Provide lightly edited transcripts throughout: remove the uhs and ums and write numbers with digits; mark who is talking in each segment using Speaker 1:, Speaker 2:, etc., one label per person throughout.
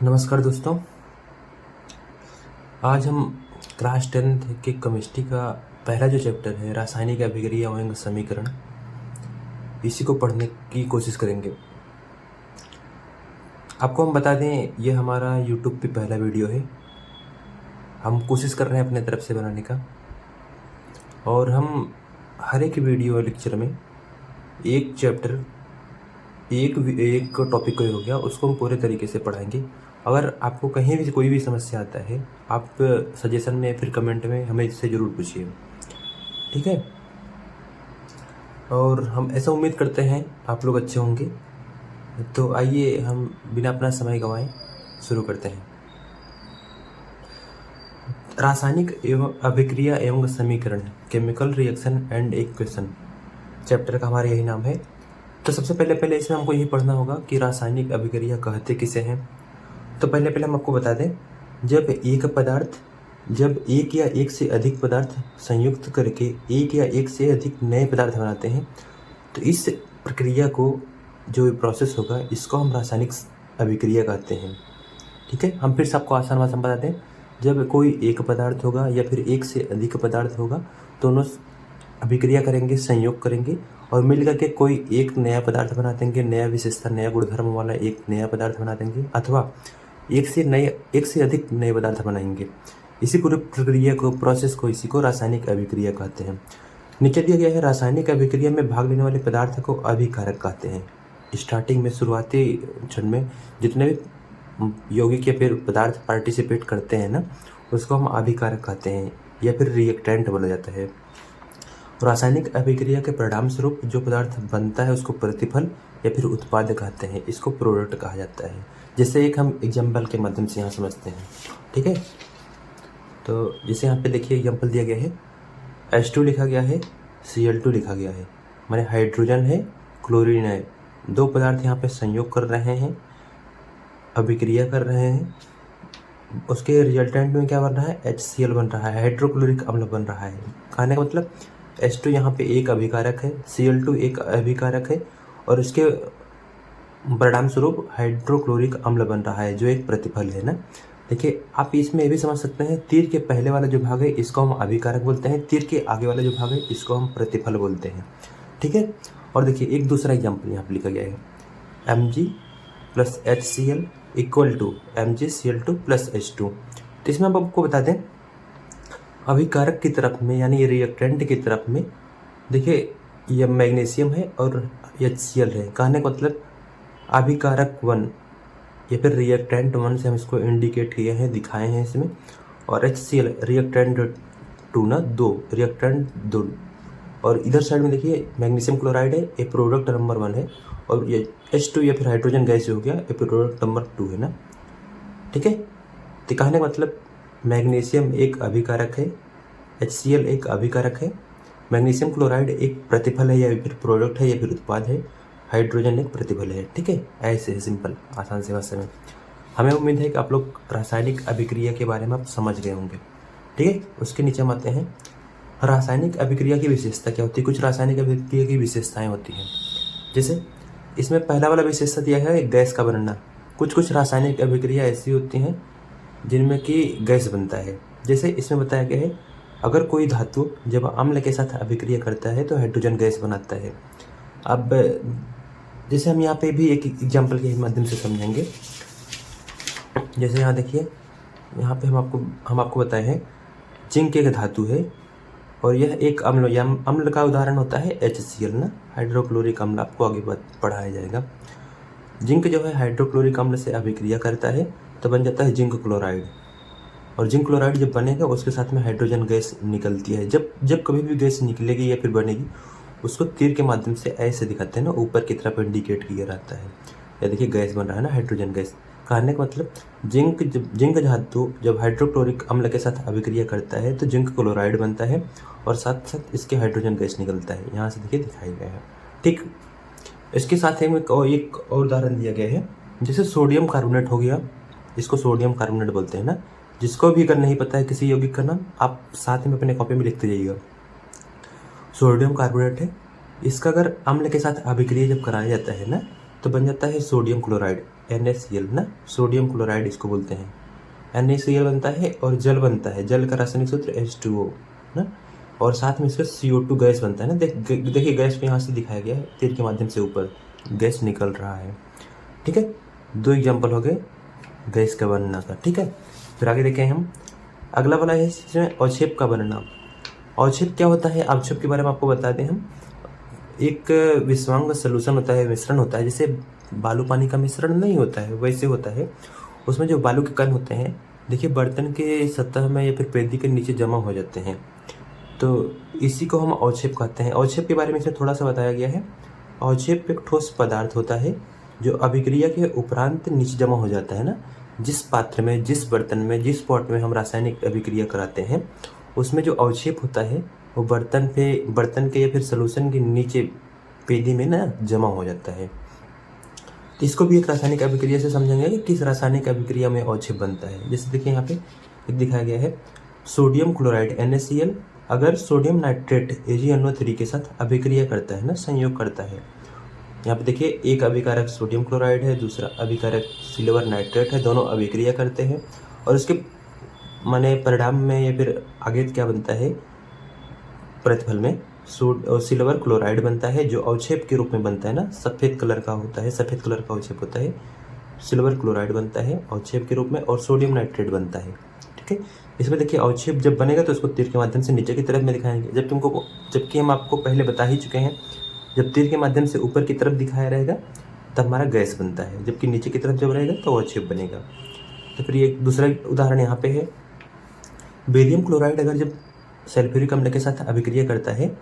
Speaker 1: नमस्कार दोस्तों। आज हम क्लास 10th के केमिस्ट्री का पहला जो चैप्टर है रासायनिक अभिक्रिया एवं समीकरण, इसी को पढ़ने की कोशिश करेंगे। आपको हम बता दें, ये हमारा YouTube पे पहला वीडियो है। हम कोशिश कर रहे हैं अपने तरफ से बनाने का, और हम हर एक वीडियो लेक्चर में एक चैप्टर एक टॉपिक कोई हो गया उसको हम पूरे तरीके से पढ़ाएंगे। अगर आपको कहीं भी कोई भी समस्या आता है, आप सजेशन में फिर कमेंट में हमें इससे ज़रूर पूछिए, ठीक है। और हम ऐसा उम्मीद करते हैं आप लोग अच्छे होंगे। तो आइए हम बिना अपना समय गंवाए शुरू करते हैं। रासायनिक एवं अभिक्रिया एवं समीकरण, chemical reaction and equation, chapter का हमारा यही नाम है। तो सबसे पहले इसमें हमको यही पढ़ना होगा कि रासायनिक अभिक्रिया कहते किसे हैं। तो पहले हम आपको बता दें, जब एक या एक से अधिक पदार्थ संयुक्त करके एक या एक से अधिक नए पदार्थ बनाते हैं, तो इस प्रक्रिया को, जो प्रोसेस होगा, इसको हम रासायनिक अभिक्रिया कहते हैं, ठीक है। हम फिर से आपको आसान भाषा में बता दें, जब कोई एक पदार्थ होगा या फिर एक से अधिक पदार्थ होगा, दोनों अभिक्रिया करेंगे, संयोग करेंगे और मिल करके कोई एक नया पदार्थ बना देंगे, नया विशेषता, नया गुणधर्म वाला एक नया पदार्थ बना देंगे, अथवा एक से अधिक नए पदार्थ बनाएंगे। इसी पूरी प्रक्रिया को, प्रोसेस को, इसी को रासायनिक अभिक्रिया कहते हैं। नीचे दिया गया है, रासायनिक अभिक्रिया में भाग लेने वाले पदार्थ को अभिकारक कहते हैं। स्टार्टिंग में, शुरुआती क्षण में जितने भी यौगिक या फिर पदार्थ पार्टिसिपेट करते हैं ना, उसको हम अभिकारक कहते हैं या फिर रिएक्टेंट बोला जाता है। रासायनिक अभिक्रिया के परिणाम स्वरूप जो पदार्थ बनता है उसको प्रतिफल या फिर उत्पाद कहते हैं, इसको प्रोडक्ट कहा जाता है। जैसे एक हम एग्जाम्पल के माध्यम से यहाँ समझते हैं, ठीक है। तो जैसे यहाँ पे देखिए एग्जाम्पल दिया गया है, H2 लिखा गया है, Cl2 लिखा गया है, माने हाइड्रोजन है, क्लोरीन है, दो पदार्थ यहाँ पे संयोग कर रहे हैं, अभिक्रिया कर रहे हैं, उसके रिजल्टेंट में क्या बन रहा है, HCl बन रहा है, हाइड्रोक्लोरिक अम्ल बन रहा है। कहने का मतलब H2 यहाँ पे एक अभिकारक है, Cl2 एक अभिकारक है, और इसके परिणाम स्वरूप हाइड्रोक्लोरिक अम्ल बन रहा है, जो एक प्रतिफल है ना। देखिए, आप इसमें ये भी समझ सकते हैं, तीर के पहले वाला जो भाग है इसको हम अभिकारक बोलते हैं, तीर के आगे वाला जो भाग है इसको हम प्रतिफल बोलते हैं, ठीक है। और देखिए एक दूसरा एग्जाम्पल यहाँ पर लिखा गया है, Mg plus HCl equal to MgCl2 plus H2। तो इसमें हम आपको बता दें, अभिकारक की तरफ में यानी रिएक्टेंट की तरफ में देखिए यह मैग्नीशियम है और HCl है। कहने का मतलब अभिकारक 1 या फिर रिएक्टेंट 1 से हम इसको इंडिकेट किए हैं, दिखाए हैं इसमें, और HCl रिएक्टेंट 2 ना, 2 रिएक्टेंट 2, और इधर साइड में देखिए मैग्नीशियम क्लोराइड है, ये प्रोडक्ट नंबर 1 है, और ये H2 या फिर हाइड्रोजन गैस हो गया, ये प्रोडक्ट नंबर 2 है ना, ठीक है। तो कहने का मतलब मैग्नीशियम एक अभिकारक है, HCl एक अभिकारक है, मैग्नीशियम क्लोराइड एक प्रतिफल है या फिर प्रोडक्ट है या फिर उत्पाद है, हाइड्रोजन एक प्रतिफल है, ठीक है। ऐसे है, सिंपल, आसान से भाषा में। हमें उम्मीद है कि आप लोग रासायनिक अभिक्रिया के बारे में आप समझ गए होंगे, ठीक है। उसके नीचे हम आते हैं, रासायनिक अभिक्रिया की विशेषता क्या होती है। कुछ रासायनिक अभिक्रिया की विशेषताएं होती हैं, जैसे इसमें पहला वाला विशेषता दिया है गैस का बनना। कुछ रासायनिक अभिक्रिया ऐसी होती हैं जिनमें कि गैस बनता है। जैसे इसमें बताया गया है, अगर कोई धातु जब अम्ल के साथ अभिक्रिया करता है तो हाइड्रोजन गैस बनाता है। अब जैसे हम यहाँ पे भी एक एग्जांपल के माध्यम से समझेंगे। जैसे यहाँ देखिए, यहाँ पे हम आपको बताए हैं, जिंक एक धातु है और यह एक अम्ल का उदाहरण होता है HCl ना, हाइड्रोक्लोरिक अम्ल, आपको आगे पढ़ाया जाएगा। जिंक जो है हाइड्रोक्लोरिक अम्ल से अभिक्रिया करता है तो बन जाता है जिंक क्लोराइड, और जिंक क्लोराइड जब बनेगा उसके साथ में हाइड्रोजन गैस निकलती है। जब कभी भी गैस निकलेगी या फिर बनेगी, उसको तीर के माध्यम से ऐसे दिखाते हैं ना, ऊपर की तरफ इंडिकेट किया रहता है। या देखिए गैस बन रहा है ना, हाइड्रोजन गैस। कहने का मतलब जिंक धातु जब हाइड्रोक्लोरिक अम्ल के साथ अभिक्रिया करता है तो जिंक क्लोराइड बनता है और साथ साथ इसके हाइड्रोजन गैस निकलता है। यहाँ से देखिए दिखाया गया है, ठीक। इसके साथ एक और उदाहरण दिया गया है, जैसे सोडियम कार्बोनेट हो गया, इसको सोडियम कार्बोनेट बोलते हैं ना। जिसको भी अगर नहीं पता है किसी यौगिक का नाम, आप साथ में अपने कॉपी में लिखते जाइएगा। सोडियम कार्बोनेट है, इसका अगर अम्ल के साथ अभिक्रिया जब कराया जाता है ना, तो बन जाता है सोडियम क्लोराइड। NaCl ना, सोडियम क्लोराइड इसको बोलते हैं। NaCl बनता है और जल बनता है, जल का रासायनिक सूत्र H2O ना, और साथ में इसका CO2 गैस बनता है ना। देखिए गैस को यहाँ से दिखाया गया है, तीर के माध्यम से ऊपर गैस निकल रहा है। ठीक है, 2 एग्जाम्पल हो गए गैस का बनना का। ठीक है, फिर आगे देखें हम। अगला वाला है इसमें अवक्षेप का बनना। अवक्षेप क्या होता है, अवक्षेप के बारे में आपको बता दें हम। एक विषवांग सलूशन होता है, मिश्रण होता है, जैसे बालू पानी का मिश्रण नहीं होता है वैसे होता है। उसमें जो बालू के कण होते हैं, देखिए बर्तन के सतह में या फिर पेटी के नीचे जमा हो जाते हैं, तो इसी को हम अवक्षेप कहते हैं। अवक्षेप के बारे में इसमें थोड़ा सा बताया गया है। अवक्षेप एक ठोस पदार्थ होता है जो अभिक्रिया के उपरांत नीचे जमा हो जाता है ना। जिस पात्र में, जिस बर्तन में, जिस पॉट में हम रासायनिक अभिक्रिया कराते हैं, उसमें जो अवक्षेप होता है वो बर्तन के या फिर सलूशन के नीचे पेदी में ना जमा हो जाता है। तो इसको भी एक रासायनिक अभिक्रिया से समझेंगे कि किस रासायनिक अभिक्रिया में अवक्षेप बनता है। जैसे देखिए यहाँ पे एक दिखाया गया है, सोडियम क्लोराइड NaCl अगर सोडियम नाइट्रेट AgNO3 के साथ अभिक्रिया करता है ना, संयोग करता है। यहाँ पे देखिए एक अभिकारक सोडियम क्लोराइड है, दूसरा अभिकारक सिल्वर नाइट्रेट है, दोनों अभिक्रिया करते हैं और उसके माने परिणाम में या फिर आगे क्या बनता है, प्रतिफल में सिल्वर क्लोराइड बनता है, जो अवक्षेप के रूप में बनता है ना, सफ़ेद कलर का होता है, सफ़ेद कलर का अवक्षेप होता है, सिल्वर क्लोराइड बनता है अवक्षेप के रूप में, और सोडियम नाइट्रेट बनता है। ठीक है, इसमें देखिए अवक्षेप जब बनेगा तो उसको तीर के माध्यम से नीचे की तरफ में दिखाएंगे, जबकि हम आपको पहले बता ही चुके हैं, जब तीर के माध्यम से ऊपर की तरफ दिखाया रहेगा तब हमारा गैस बनता है, जबकि नीचे की तरफ जब रहेगा तो अवक्षेप बनेगा। तो फिर एक दूसरा उदाहरण यहाँ पे है, बेरियम क्लोराइड अगर जब सल्फ्यूरिक अम्ल के साथ अभिक्रिया करता है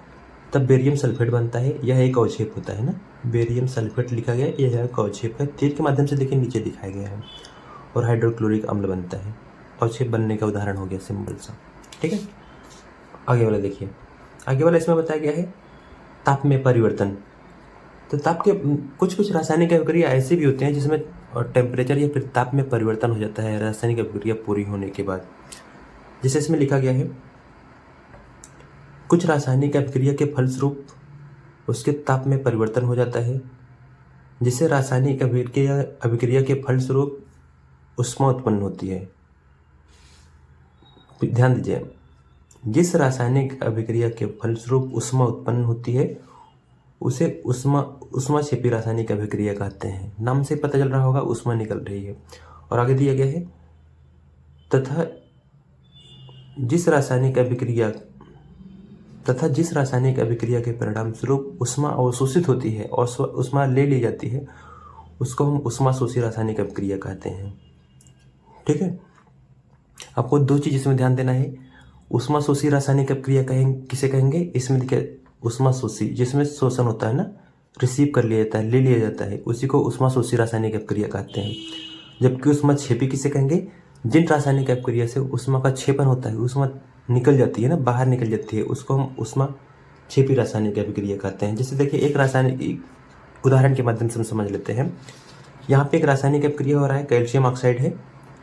Speaker 1: तब बेरियम सल्फेट बनता है, यह एक अवक्षेप होता है ना, बेरियम सल्फेट लिखा गया, यह एक अवक्षेप है, तीर के माध्यम से देखिए नीचे दिखाया गया है, और हाइड्रोक्लोरिक अम्ल बनता है, अवक्षेप बनने का उदाहरण हो गया सिंपल सा। ठीक है, आगे वाला देखिए, आगे वाला इसमें बताया गया है ताप में परिवर्तन। तो ताप के कुछ रासायनिक अभिक्रिया ऐसे भी होते हैं जिसमें टेम्परेचर या फिर ताप में परिवर्तन हो जाता है रासायनिक अभिक्रिया पूरी होने के बाद। जैसे इसमें लिखा गया है, कुछ रासायनिक अभिक्रिया के फलस्वरूप उसके ताप में परिवर्तन हो जाता है, जिससे रासायनिक अभिक्रिया के फलस्वरूप ऊष्मा उत्पन्न होती है। ध्यान दीजिए, जिस रासायनिक अभिक्रिया के फलस्वरूप ऊष्मा उत्पन्न होती है उसे ऊष्माक्षेपी रासायनिक अभिक्रिया कहते हैं। नाम से पता चल रहा होगा ऊष्मा निकल रही है। और आगे दिया गया है, तथा जिस रासायनिक अभिक्रिया के परिणाम स्वरूप ऊष्मा अवशोषित होती है और ऊष्मा ले ली जाती है, उसको हम ऊष्माशोषी रासायनिक अभिक्रिया कहते हैं। ठीक है, आपको 2 चीज़ इसमें ध्यान देना है। ऊष्माशोषी रासायनिक अभिक्रिया किसे कहेंगे, इसमें देखिए ऊष्माशोषी, जिसमें शोषण होता है ना, रिसीव कर लिया जाता है, ले लिया जाता है, उसी को ऊष्माशोषी रासायनिक अभिक्रिया कहते हैं। जबकि ऊष्माक्षेपी किसे कहेंगे, जिन रासायनिक अभिक्रिया से ऊष्मा का क्षेपण होता है, ऊष्मा निकल जाती है ना, बाहर निकल जाती है, उसको हम ऊष्माक्षेपी रासायनिक अभिक्रिया कहते हैं। जैसे देखिए एक रासायनिक उदाहरण के माध्यम से हम समझ लेते हैं। यहाँ पे एक रासायनिक अभिक्रिया हो रहा है, कैल्शियम ऑक्साइड है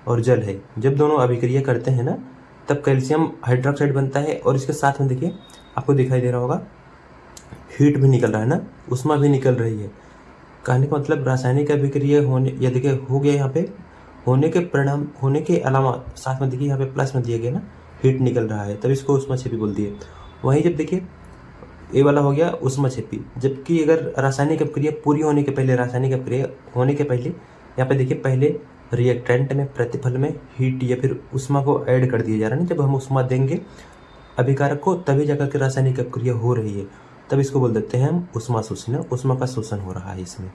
Speaker 1: और जल है। जब दोनों अभिक्रिया करते हैं ना, तब कैल्शियम हाइड्रोक्साइड बनता है, और इसके साथ में देखिए आपको दिखाई दे रहा होगा हीट भी निकल रहा है ना, ऊष्मा भी निकल रही है। कहने का मतलब रासायनिक अभिक्रिया होने, या देखिए हो गया यहाँ पे, होने के परिणाम होने के अलावा साथ में देखिए यहाँ पे प्लस में दिया गया ना, हीट निकल रहा है, तब इसको ऊष्माक्षेपी बोल दिए। वहीं जब देखिए ये वाला हो गया ऊष्माक्षेपी, जबकि अगर रासायनिक अभिक्रिया पूरी होने के पहले, रासायनिक अभिक्रिया होने के पहले यहाँ पे देखिए पहले रिएक्टेंट में, प्रतिफल में हीट या फिर ऊष्मा को ऐड कर दिया जा रहा है ना। जब हम ऊष्मा देंगे अभिकारक को तभी जाकर के रासायनिक अभिक्रिया हो रही है, तब इसको बोल देते हैं हम ऊष्माशोषी ना, ऊष्मा का शोषण हो रहा है इसमें।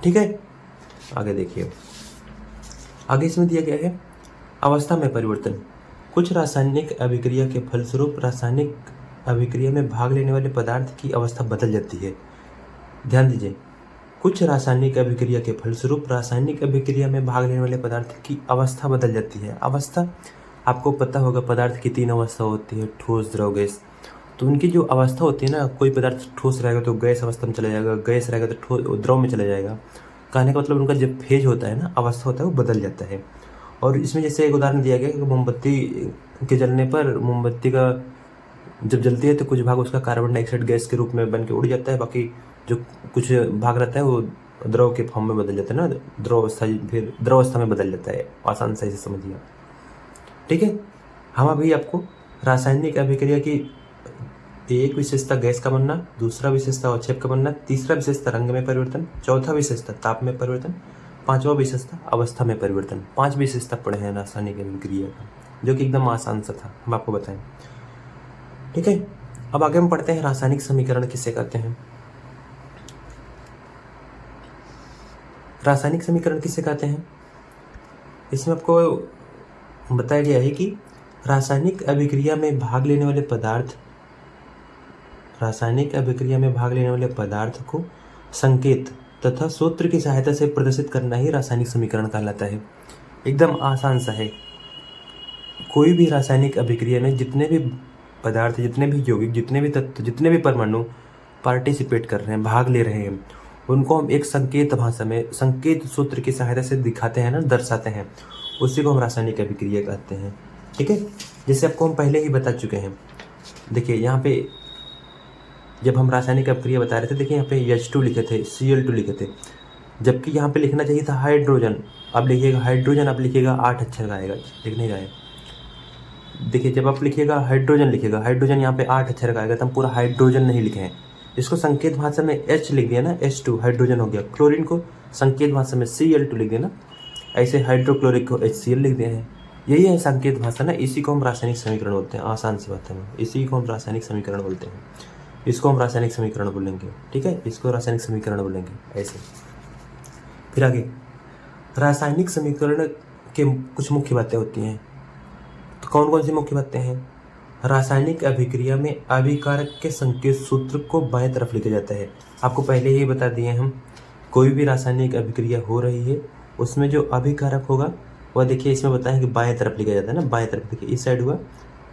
Speaker 1: ठीक है, आगे देखिए, आगे इसमें दिया गया है अवस्था में परिवर्तन। कुछ रासायनिक अभिक्रिया के फलस्वरूप रासायनिक अभिक्रिया में भाग लेने वाले पदार्थ की अवस्था बदल जाती है। ध्यान दीजिए, कुछ रासायनिक अभिक्रिया के फलस्वरूप रासायनिक अभिक्रिया में भाग लेने वाले पदार्थ की अवस्था बदल जाती है। अवस्था आपको पता होगा, पदार्थ की 3 अवस्था होती है, ठोस, द्रव, गैस। तो उनकी जो अवस्था होती है ना, कोई पदार्थ ठोस रहेगा तो गैस अवस्था में चला जाएगा, गैस रहेगा तो द्रव में चला जाएगा। कहने का मतलब उनका जब फेज होता है ना, अवस्था होता है, वो बदल जाता है। और इसमें जैसे एक उदाहरण दिया गया कि मोमबत्ती के जलने पर मोमबत्ती का जब जलती है तो कुछ भाग उसका कार्बन डाइऑक्साइड गैस के रूप में बन के उड़ जाता है, बाकी जो कुछ भाग रहता है वो द्रव के फॉर्म में बदल जाता है ना, द्रव अवस्था फिर द्रव अवस्था में बदल जाता है, आसान से समझिए। ठीक है, हम अभी आपको रासायनिक अभिक्रिया की एक विशेषता गैस का बनना, दूसरा विशेषता अवक्षेप का बनना, तीसरा विशेषता रंग में परिवर्तन, चौथा विशेषता ताप में परिवर्तन, पांचवा विशेषता अवस्था में परिवर्तन। 5 विशेषता पढ़े हैं रासायनिक अभिक्रिया का, जो कि एकदम आसान सा था, हम आपको बताएं। ठीक है, अब आगे हम पढ़ते हैं रासायनिक समीकरण किसे कहते हैं। रासायनिक समीकरण किसे कहते हैं, इसमें आपको बताया गया है कि रासायनिक अभिक्रिया में भाग लेने वाले पदार्थ, रासायनिक अभिक्रिया में भाग लेने वाले पदार्थ को संकेत तथा सूत्र की सहायता से प्रदर्शित करना ही रासायनिक समीकरण कहलाता है। एकदम आसान सा है। कोई भी रासायनिक अभिक्रिया में जितने भी पदार्थ, जितने भी यौगिक, जितने भी तत्व, जितने भी परमाणु पार्टिसिपेट कर रहे हैं, भाग ले रहे हैं, उनको हम एक संकेत भाषा में, संकेत सूत्र की सहायता से दिखाते हैं ना, दर्शाते हैं, उसी को हम रासायनिक अभिक्रिया कहते हैं। ठीक है, जैसे आपको हम पहले ही बता चुके हैं। देखिए यहाँ पे जब हम रासायनिक अभिक्रिया बता रहे थे, देखिए यहाँ पे H2 लिखे थे, Cl2 लिखे थे, जबकि यहाँ पे लिखना चाहिए था हाइड्रोजन। अब लिखिएगा हाइड्रोजन, आप लिखिएगा 8 अक्षर का आएगा, लिखने का है। देखिए जब आप लिखिएगा हाइड्रोजन, लिखिएगा हाइड्रोजन, यहाँ पे 8 अक्षर का आएगा, तो हम पूरा हाइड्रोजन नहीं लिखे हैं, इसको संकेत भाषा में H लिख दिया ना, H2 हाइड्रोजन हो गया। क्लोरीन को संकेत भाषा में Cl2 लिख दिया ना, ऐसे हाइड्रोक्लोरिक को HCl लिख दिया है। यही है संकेत भाषा ना, इसी को हम रासायनिक समीकरण बोलते हैं। आसान सी बात है, इसी को हम रासायनिक समीकरण बोलते हैं, इसको हम रासायनिक समीकरण बोलेंगे। ठीक है, इसको रासायनिक समीकरण बोलेंगे ऐसे। फिर आगे रासायनिक समीकरण के कुछ मुख्य बातें होती हैं, तो कौन कौन सी मुख्य बातें हैं। रासायनिक अभिक्रिया में अभिकारक के संकेत सूत्र को बाएं तरफ लिखा जाता है। आपको पहले ही बता दिए हम, कोई भी रासायनिक अभिक्रिया हो रही है, उसमें जो अभिकारक होगा वह देखिए इसमें बताएं कि बाएं तरफ लिखा जाता है ना, बाएं तरफ। देखिए इस साइड हुआ,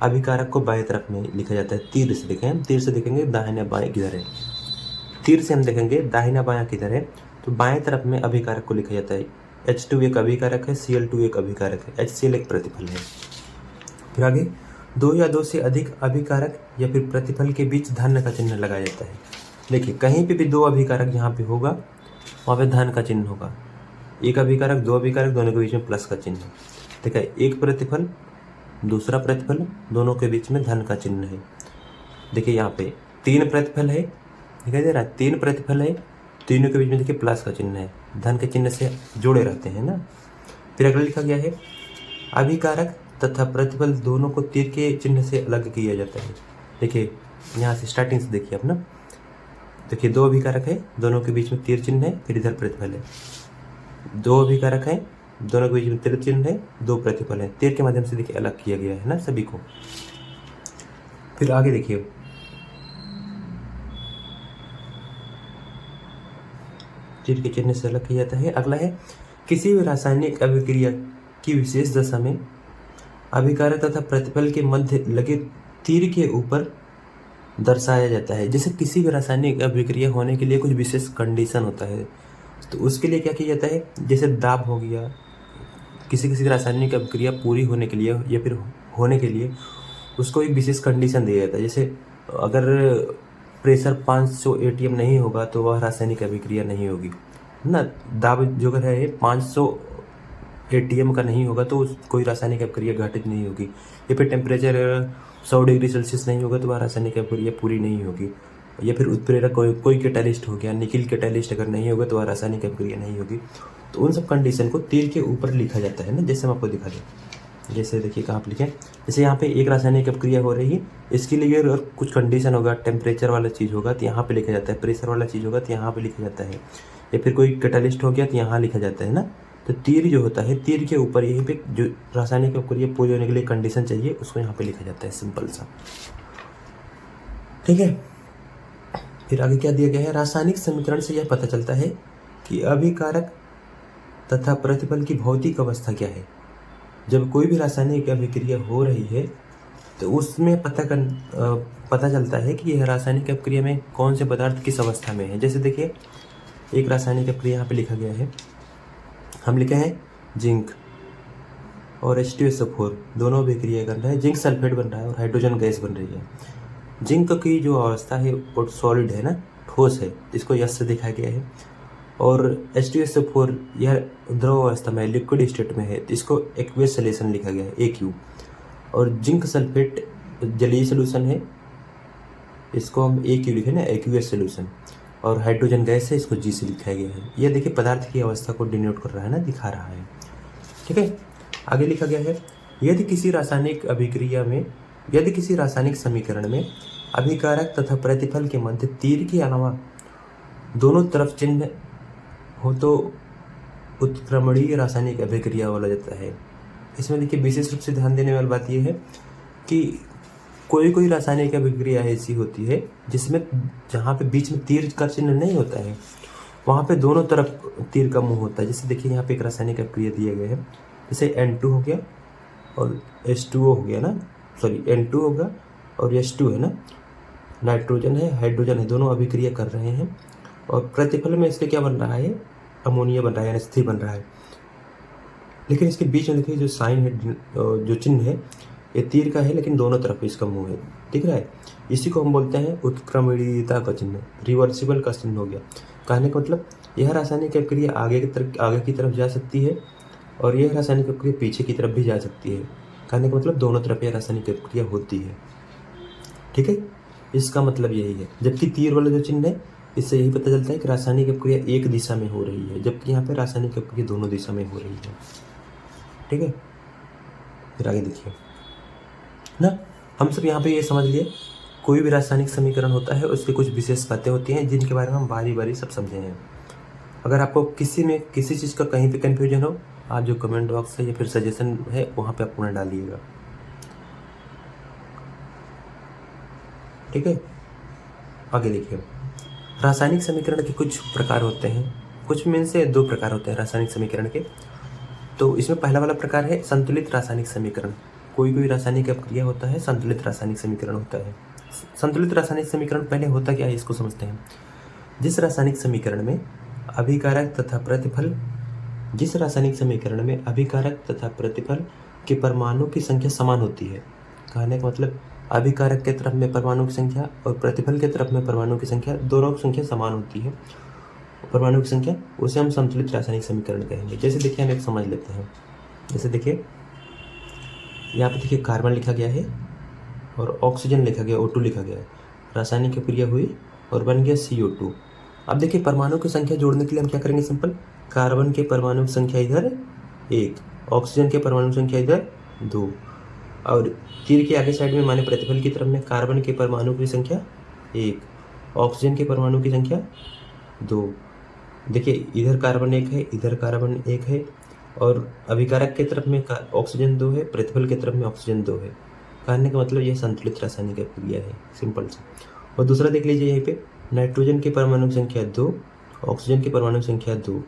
Speaker 1: अभिकारक को बाएं तरफ में लिखा जाता है। तीर से लिखें, हम तीर से देखेंगे दाहिना बाएं किधर है, तीर से हम देखेंगे दाहिना बायां किधर है, तो बाएं तरफ में अभिकारक को लिखा जाता है। H2 एक अभिकारक है, Cl2 एक अभिकारक है, HCl एक प्रतिफल है। फिर आगे 2 या 2 से अधिक अभिकारक या फिर प्रतिफल के बीच धन का चिन्ह लगाया जाता है। देखिए कहीं पे भी 2 अभिकारक यहाँ पे होगा, वहाँ पे धन का चिन्ह होगा। एक अभिकारक, 2 अभिकारक, दोनों के बीच में प्लस का चिन्ह। देखिए एक प्रतिफल, दूसरा प्रतिफल, दोनों के बीच में धन का चिन्ह है। देखिए यहाँ पे 3 प्रतिफल है, दिखाई दे रहा है, 3 प्रतिफल है, तीनों के बीच में देखिए प्लस का चिन्ह है, धन के चिन्ह से जुड़े रहते हैं ना। फिर अगला लिखा गया है अभिकारक तथा प्रतिफल दोनों को तीर के चिन्ह से अलग किया जाता है। देखिए यहाँ से स्टार्टिंग से देखिए अपना, देखिए 2 अभिकारक है, दोनों के बीच में तीर चिन्ह है, फिर इधर प्रतिफल है। 2 अभिकारक है, दोनों के बीच में तीर चिन्ह है, 2 प्रतिफल है, तीर के माध्यम से देखिए अलग किया गया है ना सभी को। फिर आगे देखिए तीर के चिन्ह से अलग किया जाता है। अगला है किसी भी रासायनिक अभिक्रिया की विशेष दशा में अभिकारक तथा प्रतिफल के मध्य लगे तीर के ऊपर दर्शाया जाता है। जैसे किसी भी रासायनिक अभिक्रिया होने के लिए कुछ विशेष कंडीशन होता है, तो उसके लिए क्या किया जाता है, जैसे दाब हो गया, किसी रासायनिक अभिक्रिया पूरी होने के लिए या फिर होने के लिए उसको एक विशेष कंडीशन दिया जाता है। जैसे अगर प्रेशर 500 atm नहीं होगा तो वह रासायनिक अभिक्रिया नहीं होगी ना। दाब जो अगर है 500 atm का नहीं होगा तो कोई रासायनिक अभिक्रिया घटित नहीं होगी। या फिर टेम्परेचर 100 डिग्री सेल्सियस नहीं होगा तो वह रासायनिक अभिक्रिया पूरी नहीं होगी। या फिर उत्प्रेरक कोई कैटालिस्ट हो गया, निकिल कैटालिस्ट अगर नहीं होगा तो वह रासायनिक अभिक्रिया नहीं होगी। तो उन सब कंडीशन को तीर के ऊपर लिखा जाता है ना, जैसे हम आपको दिखा दें। जैसे देखिए कहाँ पर लिखें, जैसे यहाँ पे एक रासायनिक अभिक्रिया हो रही है, इसके लिए अगर कुछ कंडीशन होगा, टेम्परेचर वाला चीज़ होगा तो यहाँ पे लिखा जाता है, प्रेशर वाला चीज़ होगा तो यहाँ पे लिखा जाता है, या फिर कोई कैटालिस्ट हो गया तो यहाँ लिखा जाता है ना। तो तीर जो होता है, तीर के ऊपर यहीं पे जो रासायनिक अभिक्रिया पूरी होने के लिए कंडीशन चाहिए उसको यहाँ पे लिखा जाता है, सिंपल सा। ठीक है, फिर आगे क्या दिया गया है, रासायनिक समीकरण से यह पता चलता है कि अभिकारक तथा प्रतिफल की भौतिक अवस्था क्या है। जब कोई भी रासायनिक अभिक्रिया हो रही है तो उसमें पता चलता है कि यह रासायनिक अभिक्रिया में कौन से पदार्थ किस अवस्था में है। जैसे देखिए एक रासायनिक अभिक्रिया यहाँ पे लिखा गया है, हम लिखे हैं जिंक और H2SO4 दोनों अभिक्रिया कर रहे हैं, जिंक सल्फेट बन रहा है और हाइड्रोजन गैस बन रही है। जिंक की जो अवस्था है वो सॉलिड है ना, ठोस है, इसको यस से दिखाया गया है। और H2SO4 यह द्रव अवस्था में लिक्विड स्टेट में है, तो इसको एक्वियस सॉल्यूशन लिखा गया है AQ। और जिंक सल्फेट जलीय सॉल्यूशन है, इसको हम AQ लिखे ना, एक्वियस सॉल्यूशन। और हाइड्रोजन गैस है, इसको G से लिखा गया है। यह देखिए पदार्थ की अवस्था को डिनोट कर रहा है ना, दिखा रहा है। ठीक है, आगे लिखा गया है यदि किसी रासायनिक समीकरण में अभिकारक तथा प्रतिफल के मध्य तीर के अलावा दोनों तरफ चिन्ह हो तो उत्क्रमणीय रासायनिक अभिक्रिया बोला जाता है। इसमें देखिए विशेष रूप से ध्यान देने वाली बात यह है कि कोई रासायनिक अभिक्रिया ऐसी होती है जिसमें जहाँ पे बीच में तीर का चिन्ह नहीं होता है, वहाँ पे दोनों तरफ तीर का मुंह होता है। जैसे देखिए यहाँ पे एक रासायनिक अभिक्रिया दिया गया है, जैसे N2 हो गया और H2O हो गया ना, सॉरी N2 होगा और H2 है ना, नाइट्रोजन है, हाइड्रोजन है, दोनों अभिक्रिया कर रहे हैं। और प्रतिफल में इसके क्या बन रहा है, अमोनिया बन रहा है, NH3 बन रहा है। लेकिन इसके बीच में देखिए जो साइन है, जो चिन्ह है, ये तीर का है, लेकिन दोनों तरफ इसका मुंह है, दिख रहा है। इसी को हम बोलते हैं उत्क्रमणीयता का चिन्ह, रिवर्सिबल का चिन्ह हो गया। कहने का मतलब यह रासायनिक अभिक्रिया आगे की तरफ जा सकती है और यह रासायनिक अभिक्रिया पीछे की तरफ भी जा सकती है। कहने का मतलब दोनों तरफ यह रासायनिक अभिक्रिया होती है। ठीक है, इसका मतलब यही है। जबकि तीर वाला जो चिन्ह है, इससे यही पता चलता है कि रासायनिक अभिक्रिया एक दिशा में हो रही है, जबकि यहाँ पे रासायनिक अभिक्रिया दोनों दिशा में हो रही है। ठीक है, फिर आगे देखिए ना, हम सब यहाँ पे ये समझ लिए कोई भी रासायनिक समीकरण होता है उसकी कुछ विशेष बातें होती हैं जिनके बारे में हम बारी बारी सब समझे हैं। अगर आपको किसी चीज़ का कहीं पे कन्फ्यूजन हो, आप जो कमेंट बॉक्स है या फिर सजेशन है वहाँ पे आप पुनः डालिएगा। ठीक है, आगे देखिए रासायनिक समीकरण के कुछ प्रकार होते हैं, कुछ में से 2 प्रकार होते हैं रासायनिक समीकरण के। तो इसमें पहला वाला प्रकार है संतुलित रासायनिक समीकरण। कोई रासायनिक अभिक्रिया होता है, संतुलित रासायनिक समीकरण होता है। संतुलित रासायनिक समीकरण पहले होता क्या है इसको समझते हैं। जिस रासायनिक समीकरण में अभिकारक तथा प्रतिफल के परमाणु की संख्या समान होती है। कहने का मतलब अभिकारक के तरफ में परमाणु की संख्या और प्रतिफल के तरफ में परमाणु की संख्या, दोनों की संख्या समान होती है, परमाणु की संख्या, उसे हम संतुलित रासायनिक समीकरण कहेंगे। जैसे देखिए हम एक समझ लेते हैं। जैसे देखिए यहाँ पे देखिए कार्बन लिखा गया है और ऑक्सीजन लिखा गया, O2 लिखा गया है। रासायनिक अभिक्रिया हुई और बन गया CO2। अब देखिए परमाणु की संख्या जोड़ने के लिए हम क्या करेंगे, सिंपल, कार्बन के परमाणु की संख्या इधर 1, ऑक्सीजन के परमाणु की संख्या इधर 2, और तीर के आगे साइड में माने प्रतिफल की तरफ में कार्बन के परमाणु की संख्या 1, ऑक्सीजन के परमाणु की संख्या 2। देखिए इधर कार्बन 1 है, इधर कार्बन 1 है, और अभिकारक के तरफ में ऑक्सीजन 2 है, प्रतिफल के तरफ में ऑक्सीजन 2 है। कहने का मतलब यह संतुलित रासायनिक अभिक्रिया है, सिंपल सा। और दूसरा देख लीजिए यहीं पे, नाइट्रोजन के परमाणु की संख्या 2, ऑक्सीजन के परमाणु की संख्या 2,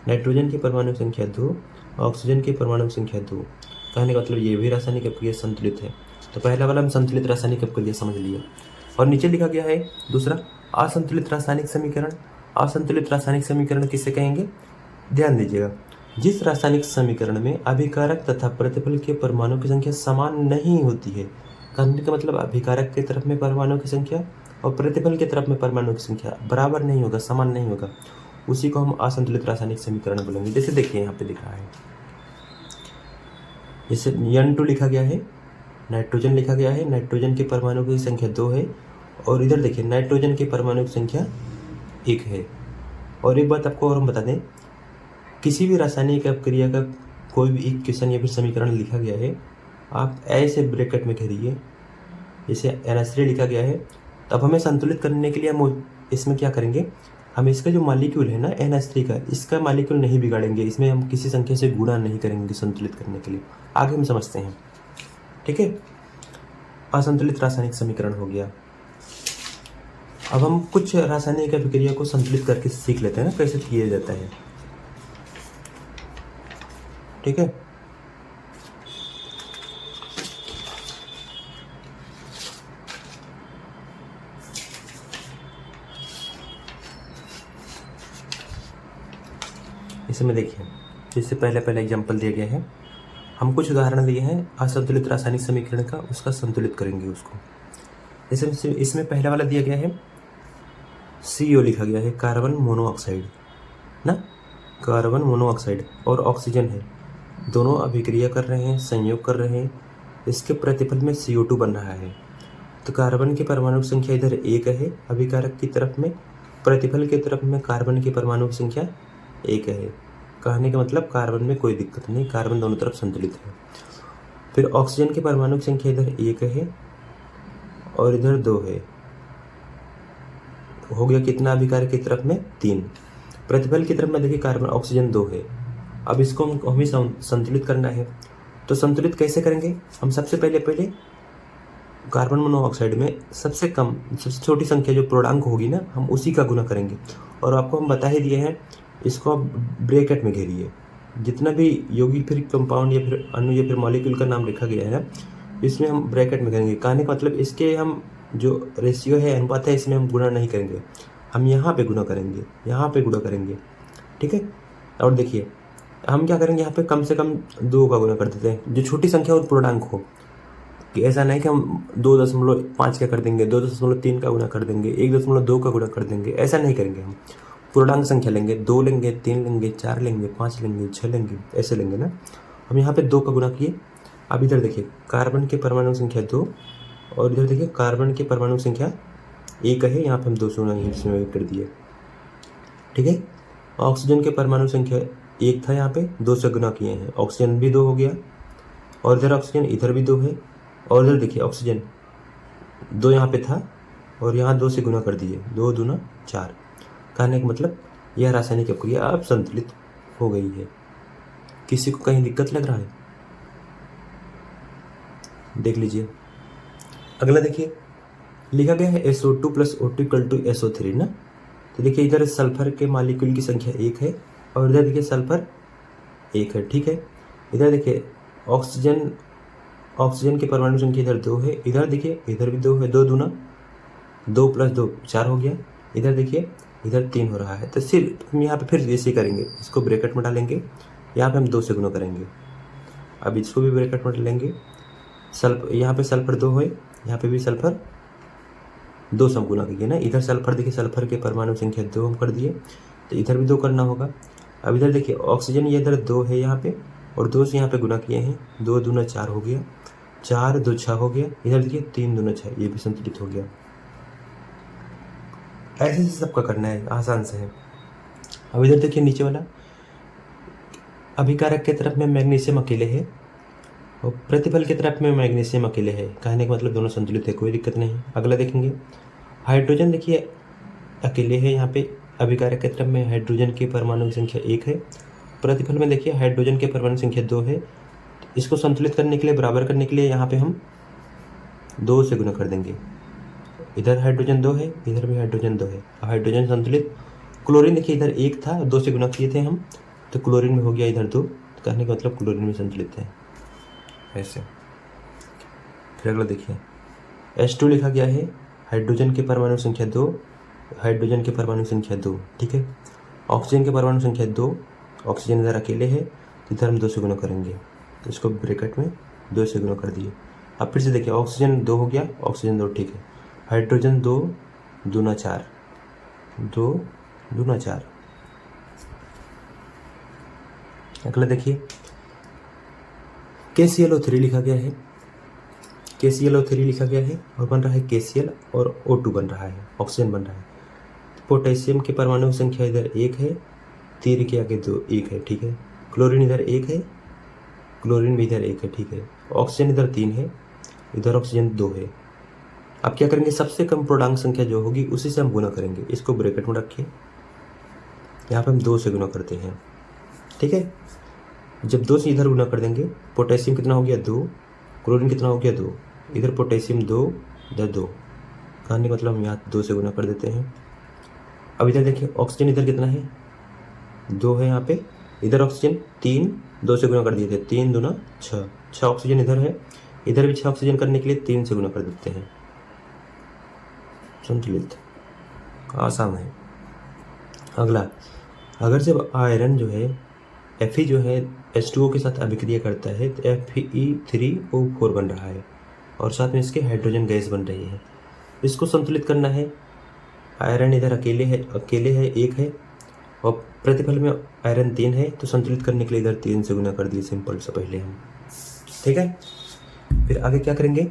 Speaker 1: नाइट्रोजन के परमाणु की संख्या 2, ऑक्सीजन के परमाणु की संख्या 2। कहने का मतलब ये भी रासायनिक अभिक्रिया संतुलित है। तो पहला वाला हम संतुलित रासायनिक अभिक्रिया समझ लिया। और नीचे लिखा गया है दूसरा असंतुलित रासायनिक समीकरण। असंतुलित रासायनिक समीकरण किसे कहेंगे, ध्यान दीजिएगा। जिस रासायनिक समीकरण में अभिकारक तथा प्रतिफल के परमाणु की संख्या समान नहीं होती है। कहने का मतलब अभिकारक के तरफ में परमाणु की संख्या और प्रतिफल के तरफ में परमाणु की संख्या बराबर नहीं होगा, समान नहीं होगा, उसी को हम असंतुलित रासायनिक समीकरण बोलेंगे। जैसे देखिए यहाँ पे लिखा है, जैसे N2 लिखा गया है, नाइट्रोजन लिखा गया है, नाइट्रोजन के परमाणु की संख्या 2 है, और इधर देखिए नाइट्रोजन के परमाणु की संख्या 1 है। और एक बात आपको और हम बता दें, किसी भी रासायनिक अभिक्रिया का कोई भी इक्वेशन या फिर समीकरण लिखा गया है, आप ऐसे ब्रैकेट में घेरिए, जैसे NH3 लिखा गया है, तब हमें संतुलित करने के लिए हम इसमें क्या करेंगे, हम इसका जो मालिक्यूल है ना NH3 का, इसका मालिक्यूल नहीं बिगाड़ेंगे, इसमें हम किसी संख्या से गुणा नहीं करेंगे संतुलित करने के लिए। आगे हम समझते हैं। ठीक है, असंतुलित रासायनिक समीकरण हो गया। अब हम कुछ रासायनिक अभिक्रिया को संतुलित करके सीख लेते हैं ना, कैसे किया जाता है। ठीक है, इसमें देखिए जैसे पहले एग्जांपल दिया गया है, हम कुछ उदाहरण लिए हैं असंतुलित रासायनिक समीकरण का, उसका संतुलित करेंगे उसको। जैसे इसमें पहला वाला दिया गया है CO लिखा गया है, कार्बन मोनोऑक्साइड। ना, कार्बन मोनोऑक्साइड और ऑक्सीजन है, दोनों अभिक्रिया कर रहे हैं, संयोग कर रहे हैं, इसके प्रतिफल में CO2 बन रहा है। तो कार्बन की परमाणु संख्या इधर 1 है अभिकारक की तरफ में, प्रतिफल की तरफ में कार्बन की परमाणु संख्या 1 है। कहने का मतलब कार्बन में कोई दिक्कत नहीं, कार्बन दोनों तरफ संतुलित है। फिर ऑक्सीजन की परमाणु संख्या इधर 1 है और इधर 2 है, हो गया कितना अभिकारक की तरफ में 3। प्रतिफल की तरफ में देखिए कार्बन ऑक्सीजन 2 है। अब इसको हमें संतुलित करना है, तो संतुलित कैसे करेंगे? हम सबसे पहले कार्बन मोनोऑक्साइड में सबसे छोटी संख्या जो पूर्णांक होगी ना, हम उसी का गुना करेंगे। और आपको हम बता ही दिए हैं, इसको आप ब्रैकेट में घेरिए। जितना भी यौगिक फिर कंपाउंड या फिर अणु या फिर मॉलिक्यूल का नाम लिखा गया है, इसमें हम ब्रैकेट में करेंगे। कहने का मतलब इसके हम जो रेशियो है, अनुपात है, इसमें हम गुणा नहीं करेंगे, हम यहाँ पे गुणा करेंगे, यहाँ पे गुणा करेंगे, ठीक है। और देखिए हम क्या करेंगे, यहाँ पे कम से कम 2 का गुणा कर देते हैं, जो छोटी संख्या और पूर्णांक हो। कि ऐसा नहीं कि हम 2.5 का कर देंगे, 2.3 का गुणा कर देंगे, 1.2 का गुणा कर देंगे, ऐसा नहीं करेंगे। हम पूर्णांक संख्या लेंगे, 2 लेंगे, 3 लेंगे, 4 लेंगे, 5 लेंगे, 6 लेंगे, ऐसे लेंगे ना। हम यहाँ पे 2 का गुणा किए। अब इधर देखिए कार्बन की परमाणु संख्या 2 और इधर देखिए कार्बन की परमाणु संख्या 1 है, यहाँ पे हम 2 इसमें कर दिए, ठीक है। ऑक्सीजन के परमाणु संख्या 1 था, यहाँ पे 2 से गुना किए हैं, ऑक्सीजन भी 2 हो गया। और इधर ऑक्सीजन इधर भी 2 है, और इधर देखिए ऑक्सीजन 2 यहाँ पे था और यहाँ 2 से गुना कर दिए, 2 दूना 4। कहने का मतलब यह रासायनिक अभिक्रिया अब संतुलित हो गई है। किसी को कहीं दिक्कत लग रहा है? देख लीजिए। अगला देखिए लिखा गया है SO2 + O2 = SO3 ना। तो देखिए इधर सल्फर के मॉलिक्यूल की संख्या 1 है और इधर देखिए सल्फर 1 है, ठीक है। इधर देखिए ऑक्सीजन की परमाणु संख्या इधर 2 है, इधर देखिए इधर भी 2 है, 2 दूना 2 + 2 4 हो गया। इधर देखिए इधर 3 हो रहा है। तो सिर्फ हम यहाँ पे फिर ऐसे करेंगे, इसको ब्रैकेट में डालेंगे, यहाँ पे हम 2 से गुना करेंगे। अब इसको भी ब्रैकेट में डालेंगे। यहाँ पे सल्फर 2 है, यहाँ पे भी सल्फर 2 से हम गुना किए ना। इधर सल्फर देखिए, सल्फर के परमाणु संख्या 2 हम कर दिए, तो इधर भी 2 करना होगा। अब इधर देखिए ऑक्सीजन ये इधर 2 है यहाँ पे, और 2 से यहाँ पे गुना किए हैं, 2 दूना 4 हो गया, 4 2 6 हो गया। इधर देखिए 3 दूना 6, ये भी संतुलित हो गया। ऐसे से सबका करना है, आसान से है। अब इधर देखिए नीचे वाला अभिकारक की तरफ में मैग्नीशियम अकेले है और प्रतिफल की तरफ में मैग्नीशियम अकेले है। कहने का मतलब दोनों संतुलित है, कोई दिक्कत नहीं। अगला देखेंगे हाइड्रोजन, देखिए अकेले है यहाँ पे। अभिकारक के तरफ में हाइड्रोजन की परमाणु संख्या 1 है, प्रतिफल में देखिए हाइड्रोजन के परमाणु संख्या 2 है। इसको संतुलित करने के लिए, बराबर करने के लिए यहाँ पे हम 2 से गुना कर देंगे। इधर हाइड्रोजन 2 है, इधर भी हाइड्रोजन 2 है, हाइड्रोजन संतुलित। क्लोरीन देखिए इधर 1 था, 2 से गुना किए थे हम, तो क्लोरीन में हो गया इधर 2। कहने का मतलब क्लोरीन में संतुलित है, ऐसे। फिर अगला देखिए H2 लिखा गया है, हाइड्रोजन की परमाणु संख्या 2, हाइड्रोजन की परमाणु संख्या 2, ठीक है। ऑक्सीजन की परमाणु संख्या 2, ऑक्सीजन इधर अकेले है, इधर हम 2 से गुना करेंगे, तो इसको ब्रैकेट में 2 से गुना कर दिए। अब फिर से देखिए ऑक्सीजन 2 हो गया, ऑक्सीजन 2, ठीक है। हाइड्रोजन 2 दूना 4, 2 दूना 4। अगला देखिए KClO3 लिखा गया है, KClO3 लिखा गया है और बन रहा है KCl और O2 बन रहा है, ऑक्सीजन बन रहा है। पोटेशियम की परमाणु संख्या इधर 1 है, 3 के आगे 2 1 है, ठीक है। क्लोरीन इधर 1 है, क्लोरीन भी इधर 1 है, ठीक है। ऑक्सीजन इधर 3 है, इधर ऑक्सीजन 2 है। अब क्या करेंगे, सबसे कम पूर्णांक संख्या जो होगी उसी से हम गुना करेंगे। इसको ब्रैकेट में रखिए, यहाँ पे हम 2 से गुना करते हैं, ठीक है। जब 2 से इधर गुना कर देंगे, पोटेशियम कितना हो गया 2, क्लोरीन कितना हो गया 2, इधर पोटेशियम 2, इधर 2। कहने का मतलब हम यहाँ 2 से गुना कर देते हैं। अब इधर देखिए ऑक्सीजन इधर कितना है 2 है यहाँ पे, इधर ऑक्सीजन 3, 2 से गुना कर दिए थे, 3 दूना 6, 6 ऑक्सीजन इधर है, इधर भी 6 ऑक्सीजन करने के लिए 3 से गुना कर देते हैं, संतुलित, आसान है। अगला, अगर जब आयरन जो है Fe जो है H2O के साथ अभिक्रिया करता है तो Fe3O4 बन रहा है और साथ में इसके हाइड्रोजन गैस बन रही है। इसको संतुलित करना है। आयरन इधर अकेले है 1 है, और प्रतिफल में आयरन 3 है, तो संतुलित करने के लिए इधर 3 से गुना कर दिए सिंपल सा पहले हम। ठीक है, फिर आगे क्या करेंगे,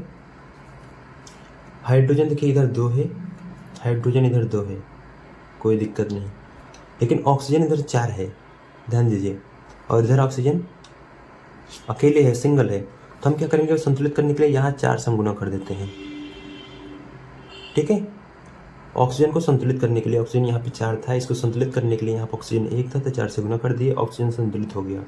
Speaker 1: हाइड्रोजन देखिए इधर 2 है, हाइड्रोजन इधर 2 है, कोई दिक्कत नहीं, लेकिन ऑक्सीजन इधर 4 है, ध्यान दीजिए, और इधर ऑक्सीजन अकेले है, सिंगल है। तो हम क्या करेंगे, संतुलित करने के लिए यहाँ 4 से हम गुना कर देते हैं। ठीक है, ऑक्सीजन को संतुलित करने के लिए, ऑक्सीजन यहाँ पे 4 था, इसको संतुलित करने के लिए यहाँ पर ऑक्सीजन 1 था तो 4 से गुना कर दिए, ऑक्सीजन संतुलित हो गया।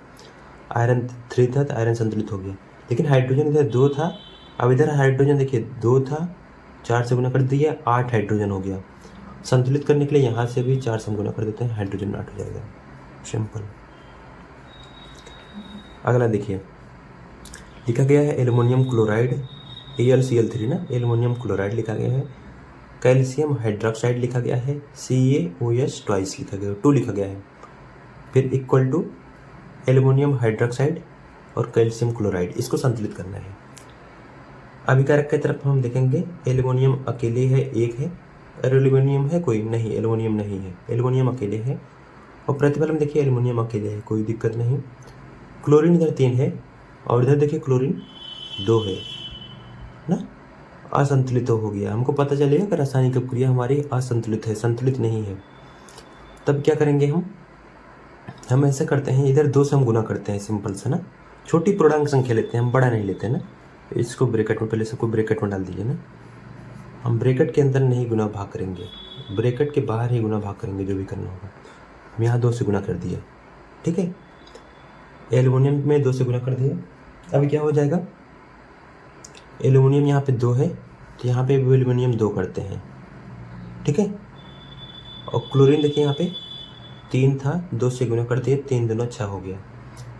Speaker 1: आयरन 3 था तो आयरन संतुलित हो गया, लेकिन हाइड्रोजन इधर 2 था, अब इधर हाइड्रोजन देखिए 2 था, 4 से गुना कर दिया, 8 हाइड्रोजन हो गया। संतुलित करने के लिए यहाँ से भी 4 से हम गुना कर देते हैं, हाइड्रोजन 8 हो जाएगा, सिंपल। अगला देखिए, लिखा गया है एल्युमिनियम क्लोराइड, AlCl3 ना, एल्युमिनियम क्लोराइड लिखा गया है, कैल्शियम हाइड्रोक्साइड लिखा गया है, CaOH ट्वाइस लिखा गया है, 2 लिखा गया है, फिर इक्वल टू एल्युमिनियम हाइड्रोक्साइड और कैल्शियम क्लोराइड, इसको संतुलित करना है। अभिकारक की तरफ हम देखेंगे, एल्युमिनियम अकेले है 1 है, और एल्युमिनियम है कोई नहीं, एल्युमिनियम नहीं है, एल्युमिनियम अकेले है, और प्रतिफल में देखिए एल्युमिनियम अकेले है, कोई दिक्कत नहीं। क्लोरीन इधर 3 है, और इधर देखिए क्लोरीन 2 है ना, असंतुलित हो गया। हमको पता चलेगा कि रासायनिक अपक्रिया हमारी असंतुलित है, संतुलित नहीं है। तब क्या करेंगे, हम ऐसे करते हैं, इधर 2 से हम गुना करते हैं, सिंपल सा ना, छोटी पूर्णांक संख्या लेते हैं, हम बड़ा नहीं लेते ना। इसको ब्रैकेट में, पहले सबको ब्रैकेट में डाल दीजिए ना, हम ब्रैकेट के अंदर नहीं गुना भाग करेंगे, ब्रैकेट के बाहर ही गुना भाग करेंगे, जो भी करना होगा। हम यहाँ 2 से गुना कर दिया, ठीक है, एल्युमिनियम में 2 से गुना कर दिया। अब क्या हो जाएगा, एल्युमिनियम यहाँ पे 2 है, तो यहाँ पे भी एल्युमिनियम 2 करते हैं, ठीक है। और क्लोरीन देखिए यहाँ पे 3 था, 2 से गुना कर दिए, 3 दूना 6 हो गया।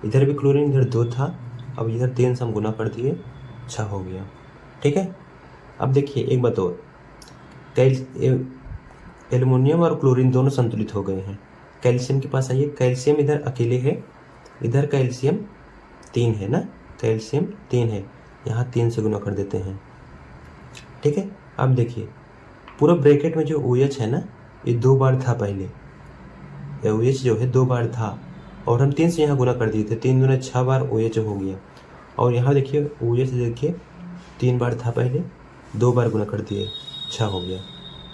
Speaker 1: इधर भी क्लोरीन इधर 2 था, अब इधर 3 से हम गुना कर दिए, 6 हो गया, ठीक है। अब देखिए एक बात और, एल्युमिनियम और क्लोरीन दोनों संतुलित हो गए हैं। कैल्शियम के पास आइए, कैल्शियम इधर अकेले है, इधर कैल्शियम 3 है ना, कैल्शियम 3 है, यहाँ 3 से गुना कर देते हैं, ठीक है। अब देखिए पूरा ब्रैकेट में जो OH है ना, ये 2 बार था पहले, OH जो है 2 बार था, और हम 3 से यहाँ गुना कर दिए थे, 3 दूना 6 बार OH हो गया। और यहाँ देखिए OH देखिए 3 बार था पहले, 2 बार गुना कर दिए, 6 हो गया।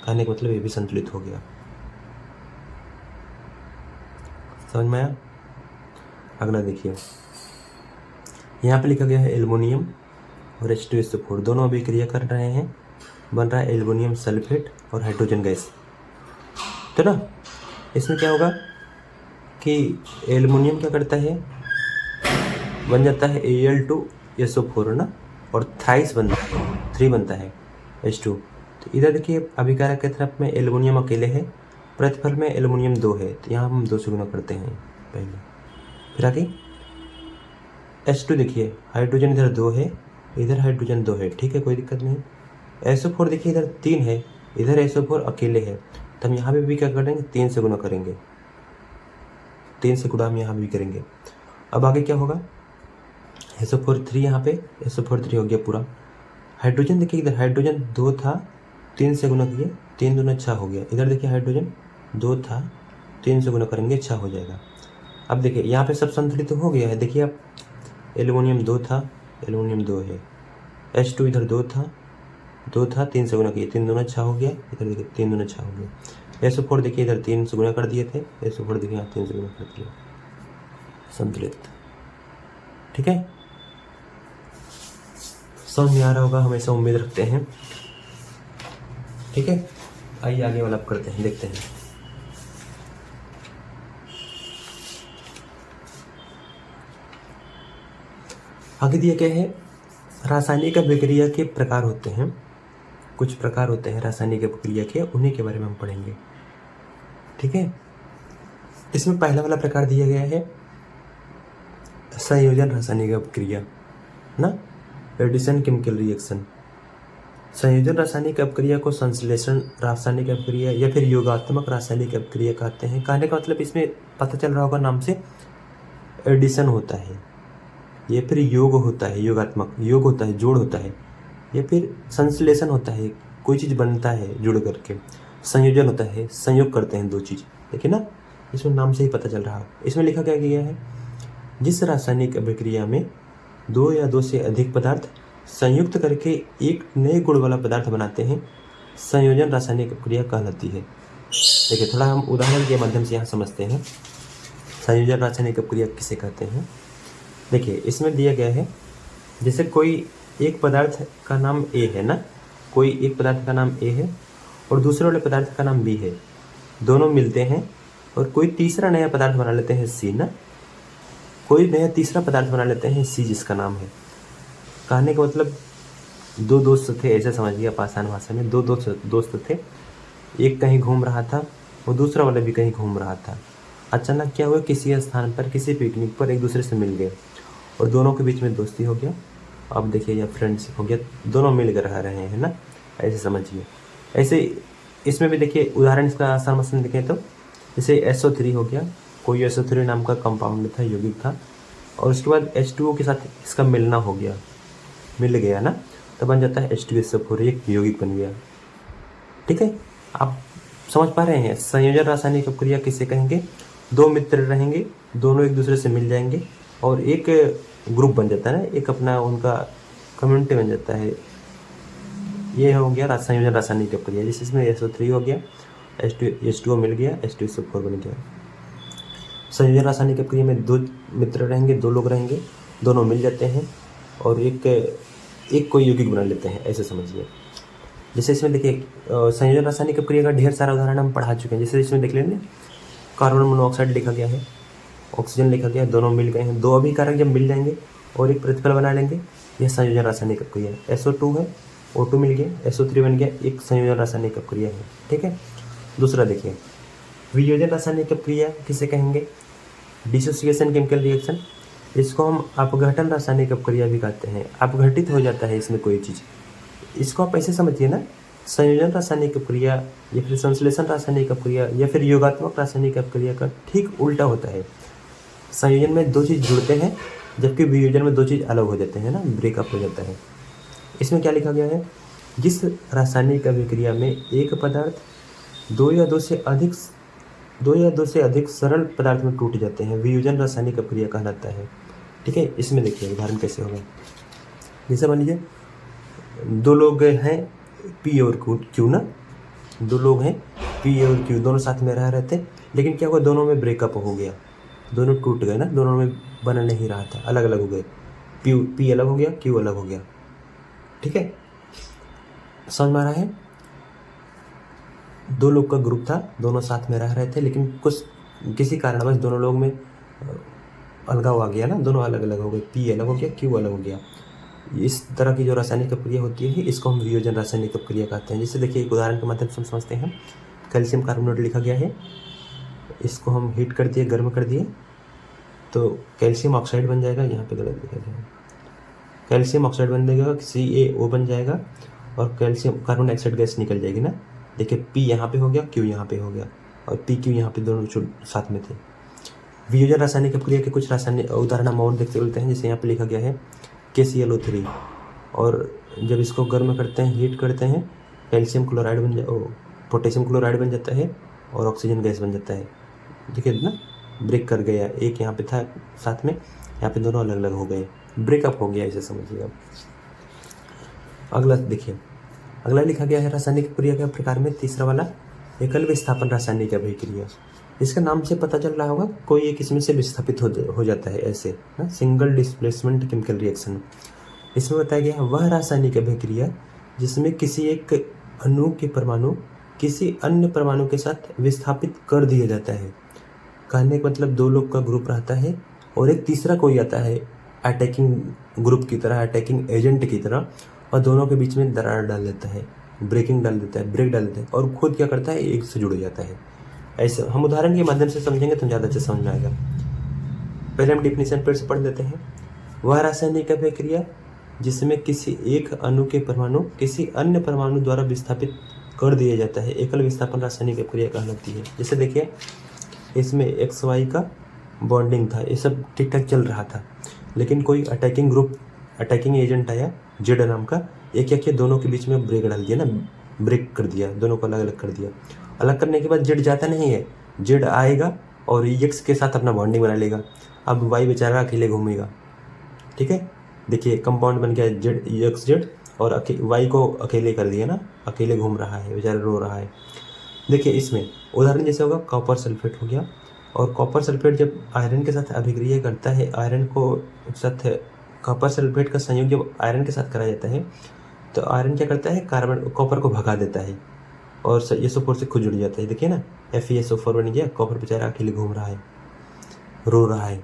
Speaker 1: कहने का मतलब ये भी संतुलित हो गया, समझ में आया। अगला देखिए, यहाँ पे लिखा गया है एल्युमिनियम और H2SO4 दोनों अभिक्रिया कर रहे हैं, बन रहा है एल्युमिनियम सल्फेट और हाइड्रोजन गैस, तो ना इसमें क्या होगा कि एल्युमिनियम क्या करता है, बन जाता है Al2SO4 ना, और थ्राइस बनता है, 3 बनता है H2। तो इधर देखिए अभिकारक की तरफ में एल्युमिनियम अकेले है, प्रतिफल में एल्युमिनियम 2 है, तो यहाँ हम 2 से गुना करते हैं पहले। फिर आगे H2 देखिए, हाइड्रोजन इधर 2 है, इधर हाइड्रोजन 2 है, ठीक है, कोई दिक्कत नहीं। SO4 देखिए इधर 3 है, इधर SO4 अकेले है, तो हम यहाँ पे भी क्या करेंगे, 3 से गुना करेंगे, 3 से गुणा हम यहाँ भी करेंगे। अब आगे क्या होगा, SO4 3 यहाँ पे, SO4 3 हो गया पूरा। हाइड्रोजन देखिए इधर हाइड्रोजन 2 था, 3 से गुना किए, 3 दूना 6 हो गया। इधर देखिए हाइड्रोजन 2 था, 3 से गुना करेंगे 6 हो जाएगा। अब देखिए यहाँ पे सब संतुलित तो हो गया है, देखिए आप एल्युमिनियम 2 था, एल्युमिनियम 2 है, H2 इधर 2 था, 3 से गुना किए, 3 दूना 6 हो गया, इधर देखिए 3 दूना 6 हो गया। SO4 देखिए इधर 3 से गुना कर दिए थे, SO4 देखिए यहाँ 3 से गुना कर दिया, संतुलित, ठीक है। समझ में आ रहा होगा, हमेशा उम्मीद रखते हैं, ठीक है। आइए आगे वाला करते हैं, देखते हैं। आगे दिया क्या है, रासायनिक अभिक्रिया के प्रकार होते हैं, कुछ प्रकार होते हैं रासायनिक अभिक्रिया के, उन्हीं के बारे में हम पढ़ेंगे, ठीक है। इसमें पहला वाला प्रकार दिया गया है संयोजन रासायनिक अभिक्रिया ना, एडिशन केमिकल रिएक्शन। संयोजन रासायनिक अभिक्रिया को संश्लेषण रासायनिक अभिक्रिया या फिर योगात्मक रासायनिक अभिक्रिया कहते हैं। कहने का मतलब इसमें पता चल रहा होगा नाम से, एडिशन होता है या फिर योग होता है, योगात्मक योग होता है, जोड़ होता है, या फिर संश्लेषण होता है, कोई चीज़ बनता है जुड़ करके। संयोजन होता है, संयोग करते हैं 2 चीज़, देखिए ना, इसमें नाम से ही पता चल रहा है। इसमें लिखा क्या गया है, जिस रासायनिक अभिक्रिया में दो या दो से अधिक पदार्थ संयुक्त करके एक नए गुण वाला पदार्थ बनाते हैं, संयोजन रासायनिक अभिक्रिया कहलाती है। देखिए थोड़ा हम उदाहरण के माध्यम से यहाँ समझते हैं संयोजन रासायनिक अभिक्रिया किसे कहते हैं। देखिए इसमें दिया गया है, जैसे कोई एक पदार्थ का नाम ए है ना, कोई एक पदार्थ का नाम ए है और दूसरे वाले पदार्थ का नाम बी है, दोनों मिलते हैं और कोई तीसरा नया पदार्थ बना लेते हैं सी ना, कोई नया तीसरा पदार्थ बना लेते हैं सी जिसका नाम है। कहने का मतलब दो दोस्त थे, ऐसे समझिए आप आसान भाषा में, दो दोस्त थे, एक कहीं घूम रहा था और दूसरा वाला भी कहीं घूम रहा था। अचानक क्या हुआ, किसी स्थान पर किसी पिकनिक पर एक दूसरे से मिल गए और दोनों के बीच में दोस्ती हो गया। अब देखिए यह फ्रेंडशिप हो गया, दोनों मिल कर रह रहे हैं ना, ऐसे समझिए। ऐसे इसमें भी देखिए उदाहरण इसका आसान मसलन देखें तो जैसे SO3 हो गया, कोई SO3 नाम का कंपाउंड था, यौगिक था, और उसके बाद H2O के साथ इसका मिलना हो गया, मिल गया ना, तो बन जाता है H2SO4, एक यौगिक बन गया। ठीक है, आप समझ पा रहे हैं संयोजन रासायनिक अभिक्रिया किसे कहेंगे। दो मित्र रहेंगे, दोनों एक दूसरे से मिल जाएंगे और एक ग्रुप बन जाता है ना, एक अपना उनका कम्युनिटी बन जाता है। ये हो गया संयोजन रासायनिक अभिक्रिया, जिसमें इसमें SO3 हो गया, H2O मिल गया, H2SO4 बन गया। संयोजन रासायनिक अभिक्रिया में दो मित्र रहेंगे, दो लोग रहेंगे, दोनों मिल जाते हैं और एक कोई यौगिक बना लेते हैं, ऐसे समझिए। जैसे इसमें देखिए संयोजन रासायनिक अभिक्रिया का ढेर सारा उदाहरण हम पढ़ा चुके हैं। जैसे इसमें देख लेंगे कार्बन मोनोऑक्साइड लिखा गया है, ऑक्सीजन लिखा गया है, दोनों मिल गए हैं, दो अभिकारक जब मिल जाएंगे और एक प्रतिफल बना लेंगे, यह संयोजन रासायनिक अभिक्रिया है। SO2 है, O2 मिल गया, SO3 बन गया, एक संयोजन रासायनिक अभिक्रिया है। ठीक है, दूसरा देखिए वियोजन रासायनिक अभिक्रिया किसे कहेंगे, डिसोसिएशन केमिकल रिएक्शन, इसको हम अपघटन रासायनिक अभिक्रिया भी कहते हैं। अपघटित हो जाता है इसमें कोई चीज़, इसको आप ऐसे समझिए ना, संयोजन रासायनिक अभिक्रिया या फिर संश्लेषण रासायनिक अभिक्रिया या फिर योगात्मक रासायनिक अभिक्रिया का ठीक उल्टा होता है। संयोजन में दो चीज़ जुड़ते हैं जबकि वियोजन में दो चीज़ अलग हो जाते हैं ना, ब्रेकअप हो जाता है। इसमें क्या लिखा गया है, जिस रासायनिक अभिक्रिया में एक पदार्थ दो या दो से अधिक सरल पदार्थ में टूट जाते हैं, वियोजन रासायनिक अभिक्रिया कहलाता है। ठीक है, इसमें देखिए उदाहरण कैसे होगा। जैसे मान लीजिए दो लोग हैं P और Q ना, दो लोग हैं P और Q, दोनों साथ में रह रहे थे, लेकिन क्या हुआ, दोनों में ब्रेकअप हो गया, दोनों टूट गए ना, दोनों में बन नहीं रहा था, अलग अलग हो गए, P अलग हो गया, Q अलग हो गया। ठीक है, समझ में आ रहा है। दो लोग का ग्रुप था, दोनों साथ में रह रहे थे, लेकिन किसी कारणवश दोनों लोग में अलगाव आ गया ना, दोनों अलग अलग हो गए, P अलग हो गया, Q अलग हो गया। इस तरह की जो रासायनिक अभिक्रिया होती है इसको हम वियोजन रासायनिक अभिक्रिया कहते हैं। जैसे देखिए एक उदाहरण के माध्यम से हम समझते हैं, कैल्शियम कार्बोनेट लिखा गया है, इसको हम हीट कर दिए, गर्म कर दिए तो कैल्शियम ऑक्साइड बन जाएगा, यहाँ पे गलत लिखा गया है, कैल्शियम ऑक्साइड बन जाएगा, CaO बन जाएगा और कैल्शियम कार्बन डाइऑक्साइड गैस निकल जाएगी ना। देखिए P यहाँ पे हो गया, Q यहाँ पे हो गया और PQ यहाँ पे दोनों साथ में थे। वियोजन रासायनिक अभिक्रिया के कुछ रासायनिक उदाहरण हम और देखते चलते हैं। जैसे यहाँ पे लिखा गया है KClO3, और जब इसको गर्म करते हैं, हीट करते हैं, कैल्शियम क्लोराइड पोटेशियम क्लोराइड बन जाता है और ऑक्सीजन गैस बन जाता है। देखिए ना, ब्रेक कर गया, एक यहाँ पे था साथ में, यहाँ पे दोनों अलग अलग हो गए, ब्रेकअप हो गया, ऐसे समझिए आप। अगला देखिए, अगला लिखा गया है रासायनिक अभिक्रिया के प्रकार में तीसरा वाला एकल विस्थापन रासायनिक अभिक्रिया। इसका नाम से पता चल रहा होगा कोई एक इसमें से विस्थापित हो जाता है, ऐसे ना, सिंगल डिस्प्लेसमेंट केमिकल रिएक्शन। इसमें बताया गया है वह रासायनिक अभिक्रिया जिसमें किसी एक अणु के परमाणु किसी अन्य परमाणु के साथ विस्थापित कर दिया जाता है। कहने का मतलब दो लोग का ग्रुप रहता है और एक तीसरा कोई आता है अटैकिंग ग्रुप की तरह, अटैकिंग एजेंट की तरह, और दोनों के बीच में दरार डाल देता है, ब्रेक डाल देता है और खुद क्या करता है, एक से जुड़ जाता है। ऐसे हम उदाहरण के माध्यम से समझेंगे तो ज़्यादा अच्छे समझ में आएगा। पहले हम डिफिनीशन फिर से पढ़ लेते हैं। वह रासायनिक अभिक्रिया जिसमें किसी एक अणु के परमाणु किसी अन्य परमाणु द्वारा विस्थापित कर दिया जाता है, एकल विस्थापन रासायनिक अभिक्रिया कहलाती है। जैसे देखिए इसमें XY का बॉन्डिंग था, ये सब ठीक ठाक चल रहा था, लेकिन कोई अटैकिंग एजेंट आया Z नाम का, एक क्या किया, दोनों के बीच में ब्रेक डाल दिया ना, ब्रेक कर दिया, दोनों को अलग अलग कर दिया। अलग करने के बाद Z जाता नहीं है, Z आएगा और एक्स के साथ अपना बॉन्डिंग बना लेगा। अब वाई बेचारा अकेले घूमेगा, ठीक है। देखिए कंपाउंड बन गया जेड एक्स जेड, और वाई को अकेले कर दिया ना, अकेले घूम रहा है बेचारा, रो रहा है। देखिए इसमें उदाहरण जैसे होगा कॉपर सल्फेट हो गया, और कॉपर सल्फेट जब आयरन के साथ अभिक्रिया करता है, आयरन को साथ कॉपर सल्फेट का संयोग जब आयरन के साथ कराया जाता है तो आयरन क्या करता है, कार्बन कॉपर को भगा देता है और SO4 से खुद जुड़ जाता है। देखिए ना FeSO4 बन गया, कॉपर बेचारा अकेले घूम रहा है, रो रहा है।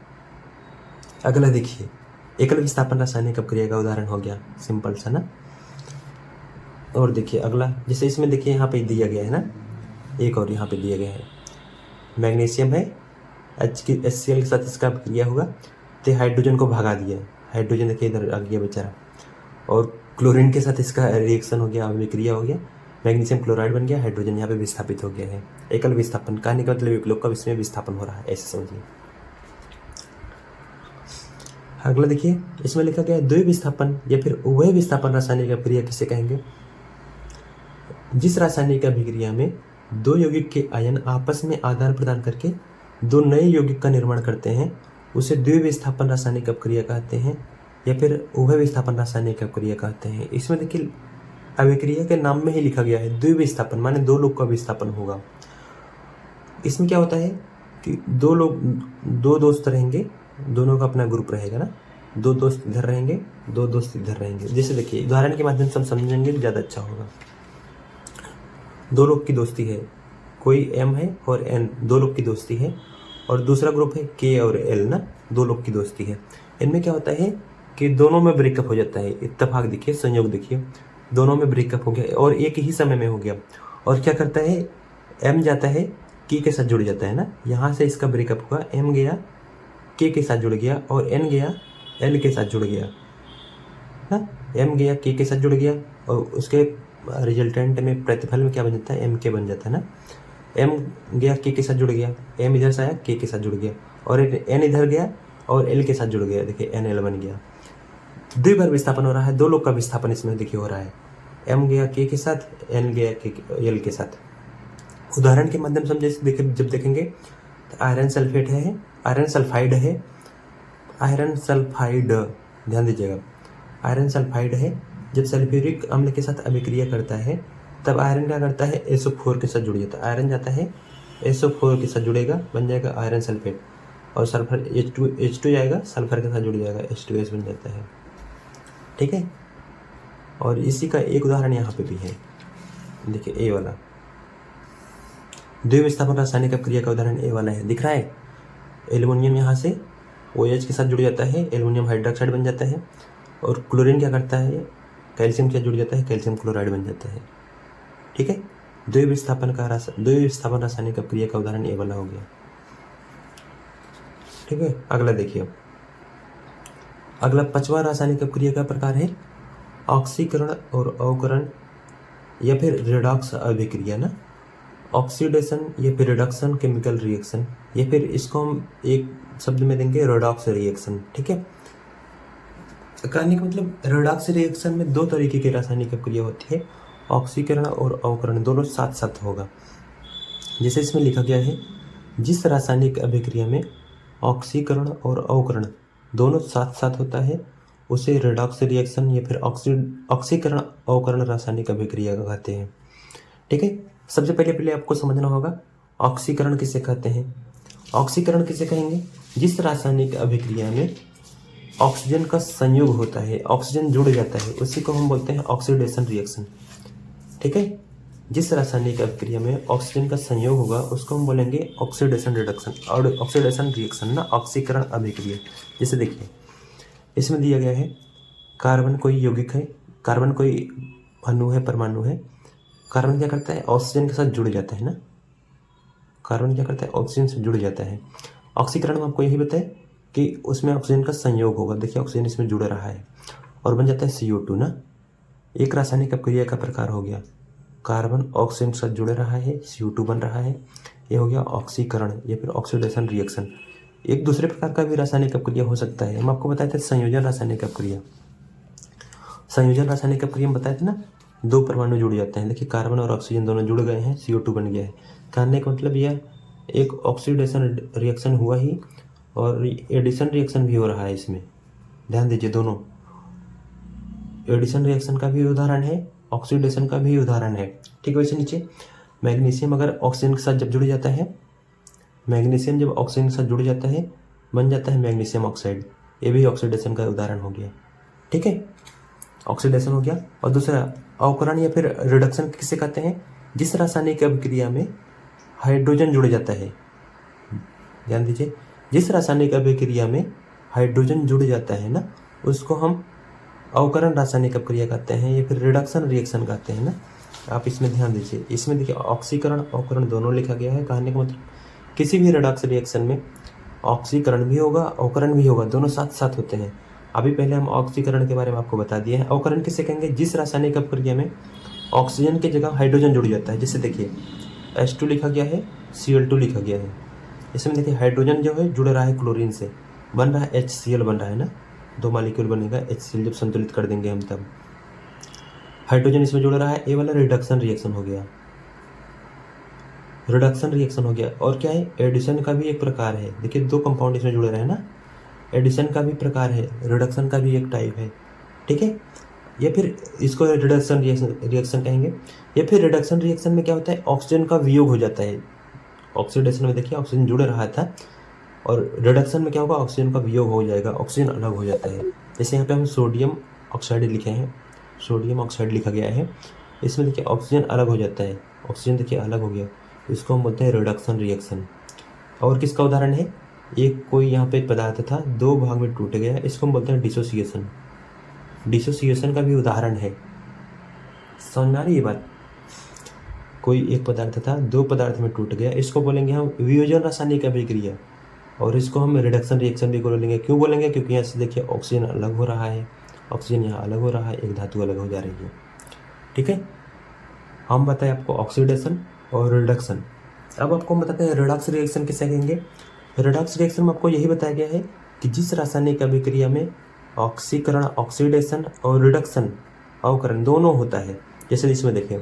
Speaker 1: अगला देखिए एकल विस्थापन रासायनिक अपक्रिया का उदाहरण हो गया, सिंपल सा ना। और देखिए अगला जैसे इसमें देखिए यहाँ पे दिया गया है ना, एक और यहाँ पे दिया गया है मैग्नीशियम है, HCl के साथ इसका अपक्रिया होगा तो हाइड्रोजन को भगा दिया, हाइड्रोजन देखिए इधर आ गया बेचारा, और क्लोरीन के साथ इसका रिएक्शन हो गया, अभिक्रिया हो गया, मैग्नीशियम क्लोराइड बन गया, हाइड्रोजन यहाँ पे विस्थापित हो गया है। एकल विस्थापन कहने का मतलब एक लोग का इसमें विस्थापन हो रहा है, ऐसे समझिए। अगला देखिए इसमें लिखा गया है द्वि विस्थापन या फिर उभय विस्थापन रासायनिक अभिक्रिया किसे कहेंगे? जिस रासायनिक अभिक्रिया में दो यौगिक के आयन आपस में आदान प्रदान करके दो नए यौगिक का निर्माण करते हैं उसे द्विविस्थापन रासायनिक अपक्रिया कहते हैं, या फिर उभय विस्थापन रासायनिक अपक्रिया कहते हैं। इसमें देखिए अभिक्रिया के नाम में ही लिखा गया है द्विविस्थापन, माने दो लोग का विस्थापन होगा। इसमें क्या होता है कि दो दोस्त रहेंगे, दोनों का अपना ग्रुप रहेगा ना, दो दोस्त इधर रहेंगे, दो दोस्त इधर रहेंगे। जैसे देखिए उदाहरण के माध्यम से हम समझेंगे तो ज़्यादा अच्छा होगा। दो लोग की दोस्ती है, कोई M है और N, दो लोग की दोस्ती है, और दूसरा ग्रुप है K और L ना, दो लोग की दोस्ती है। इनमें क्या होता है कि दोनों में ब्रेकअप हो जाता है, इत्तेफाक देखिए, संयोग देखिए, दोनों में ब्रेकअप हो गया और एक ही समय में हो गया। और क्या करता है, M जाता है K के साथ जुड़ जाता है ना, यहाँ से इसका ब्रेकअप हुआ, M गया K के साथ जुड़ गया और N गया L के साथ जुड़ गया ना, M गया K के साथ जुड़ गया और उसके रिजल्टेंट में प्रतिफल में क्या बन जाता है, MK बन जाता है ना। M गया K के साथ जुड़ गया, M इधर से आया K के साथ जुड़ गया, और N इधर गया और L के साथ जुड़ गया, देखिए NL बन गया। द्विबार विस्थापन हो रहा है, दो लोग का विस्थापन इसमें देखिए हो रहा है, M गया K के साथ, N गया L के साथ। उदाहरण के माध्यम से हम जैसे जब देखेंगे तो आयरन सल्फेट है, आयरन सल्फाइड है, आयरन सल्फाइड ध्यान दीजिएगा, आयरन सल्फाइड है। जब सल्फ्यूरिक अम्ल के साथ अभिक्रिया करता है तब आयरन क्या करता है, SO4 के साथ जुड़ जाता है, आयरन जाता है SO4 के साथ जुड़ेगा, बन जाएगा आयरन सल्फेट, और सल्फर H2 जाएगा, सल्फर के साथ जुड़ जाएगा, H2S बन जाता है, ठीक है। और इसी का एक उदाहरण यहाँ पे भी है, देखिए A वाला द्विविस्थापन रासायनिक अपक्रिया का उदाहरण A वाला है, दिख रहा है। एल्युमिनियम यहाँ से OH के साथ जुड़ जाता है, एल्युमिनियम हाइड्रोक्साइड बन जाता है, और क्लोरीन क्या करता है, कैल्शियम के साथ जुड़ जाता है, कैल्शियम क्लोराइड बन जाता है, ठीक है। द्विविस्थापन रासायनिक अपक्रिया का उदाहरण A वाला हो गया, ठीक है। अगला देखिए, अगला पांचवा रासायनिक अपक्रिया का प्रकार है ऑक्सीकरण और अवकरण या फिर रिडॉक्स अभिक्रिया ना, ऑक्सीडेशन या फिर रिडक्शन केमिकल रिएक्शन, या फिर इसको हम एक शब्द में देंगे रिडॉक्स रिएक्शन, ठीक है। कहने का मतलब रिडॉक्स रिएक्शन में दो तरीके की रासायनिक अपक्रिया होती है, ऑक्सीकरण और अवकरण, दोनों साथ साथ होगा। जैसे इसमें लिखा गया है जिस रासायनिक अभिक्रिया में ऑक्सीकरण और अवकरण दोनों साथ साथ होता है उसे रिडॉक्स रिएक्शन या फिर ऑक्सीकरण अवकरण रासायनिक अभिक्रिया कहते हैं, ठीक है। सबसे पहले आपको समझना होगा ऑक्सीकरण किसे कहते हैं। ऑक्सीकरण किसे कहेंगे, जिस रासायनिक अभिक्रिया में ऑक्सीजन का संयोग होता है, ऑक्सीजन जुड़ जाता है, उसी को हम बोलते हैं ऑक्सीडेशन रिएक्शन, ठीक है। जिस रासायनिक अभिक्रिया में ऑक्सीजन का संयोग होगा उसको हम बोलेंगे ऑक्सीडेशन रिडक्शन और ऑक्सीडेशन रिएक्शन ना, ऑक्सीकरण अभिक्रिया। जैसे देखिए इसमें दिया गया है कार्बन कोई यौगिक है, कार्बन कोई अणु है, परमाणु है, कार्बन क्या करता है, ऑक्सीजन के साथ जुड़ जाता है ना, कार्बन क्या करता है, ऑक्सीजन से जुड़ जाता है। ऑक्सीकरण में आपको यही बताए कि उसमें ऑक्सीजन का संयोग होगा, देखिए ऑक्सीजन इसमें जुड़ रहा है और बन जाता है CO2 ना। एक रासायनिक अपक्रिया का प्रकार हो गया, कार्बन ऑक्सीजन के साथ जुड़ रहा है, CO2 बन रहा है, ये हो गया ऑक्सीकरण या फिर ऑक्सीडेशन रिएक्शन। एक दूसरे प्रकार का भी रासायनिक अपक्रिया हो सकता है, हम आपको बताए थे संयोजन रासायनिक अपक्रिया। संयोजन रासायनिक अपक्रिया में बताए थे ना, दो परमाणु जुड़ जाते हैं, देखिए कार्बन और ऑक्सीजन दोनों जुड़ गए हैं, CO2 बन गया है। कहने का मतलब यह एक ऑक्सीडेशन रिएक्शन हुआ ही और एडिशन रिएक्शन भी हो रहा है इसमें, ध्यान दीजिए। दोनों एडिशन रिएक्शन का भी उदाहरण है, ऑक्सीडेशन का भी उदाहरण है। ठीक है, वैसे नीचे मैग्नीशियम अगर ऑक्सीजन के साथ जब जुड़ जाता है, मैग्नीशियम जब ऑक्सीजन के साथ जुड़ जाता है बन जाता है मैग्नीशियम ऑक्साइड, ये भी ऑक्सीडेशन का उदाहरण हो गया। ठीक है, ऑक्सीडेशन हो गया। और दूसरा अवकरण या फिर रिडक्शन किसे कहते हैं? जिस रासायनिक अभिक्रिया में हाइड्रोजन जुड़ जाता है, ध्यान दीजिए, जिस रासायनिक अभिक्रिया में हाइड्रोजन जुड़ जाता है ना, उसको हम अवकरण रासायनिक अभिक्रिया कहते हैं या फिर रिडक्शन रिएक्शन कहते हैं ना। आप इसमें ध्यान दीजिए, इसमें देखिए ऑक्सीकरण अवकरण दोनों लिखा गया है। कहने का मतलब किसी भी रिडक्स रिएक्शन में ऑक्सीकरण भी होगा अवकरण भी होगा, दोनों साथ साथ होते हैं। अभी पहले हम ऑक्सीकरण के बारे में आपको बता दिए हैं। अवकरण किसे कहेंगे? जिस रासायनिक अभिक्रिया में ऑक्सीजन की जगह हाइड्रोजन जुड़ जाता है। जैसे देखिए H2 लिखा गया है, Cl2 लिखा गया है। इसमें देखिए हाइड्रोजन जो है जुड़ रहा है क्लोरीन से, बन रहा है HCl बन रहा है ना, 2 मॉलिक्यूल बनेगा HCl, जब संतुलित कर देंगे हम तब हाइड्रोजन इसमें जुड़ रहा है। ये वाला रिडक्शन रिएक्शन हो गया, रिडक्शन रिएक्शन हो गया। और क्या है? एडिशन का भी एक प्रकार है। देखिए 2 कंपाउंड इसमें जुड़ रहे हैं ना, एडिशन का भी प्रकार है, रिडक्शन का भी एक टाइप है। ठीक है, या फिर इसको रिडक्शन रिएक्शन कहेंगे। या फिर रिडक्शन रिएक्शन में क्या होता है? ऑक्सीजन का वियोग हो जाता है। ऑक्सीडेशन में देखिए ऑक्सीजन जुड़ रहा था और रिडक्शन में क्या होगा? ऑक्सीजन का वियोग हो जाएगा, ऑक्सीजन अलग हो जाता है। जैसे यहाँ पे हम सोडियम ऑक्साइड लिखे हैं, सोडियम ऑक्साइड लिखा गया है। इसमें देखिए ऑक्सीजन अलग हो जाता है, ऑक्सीजन देखिए अलग हो गया, इसको हम बोलते हैं रिडक्शन रिएक्शन। और किसका उदाहरण है? एक कोई यहाँ पे पदार्थ था, 2 भाग में टूट गया, इसको हम बोलते हैं डिसोसिएशन। डिसोसिएशन का भी उदाहरण है। समझ में आ रही है बात? कोई एक पदार्थ था, 2 पदार्थ में टूट गया, इसको बोलेंगे हम वियोजन रासायनिक अभिक्रिया, और इसको हम रिडक्शन रिएक्शन भी बोलेंगे। क्यों बोलेंगे? क्योंकि यहाँ से देखिए ऑक्सीजन अलग हो रहा है, ऑक्सीजन यहाँ अलग हो रहा है, एक धातु अलग हो जा रही है। ठीक है, हम बताएं आपको ऑक्सीडेशन और रिडक्शन। अब आपको हम बताते हैं रिडक्स रिएक्शन किसे कहेंगे। रिडक्स रिएक्शन में आपको यही बताया गया है कि जिस रासायनिक अभिक्रिया में ऑक्सीकरण, ऑक्सीडेशन और रिडक्शन, अवकरण दोनों होता है। जैसे इसमें देखिए,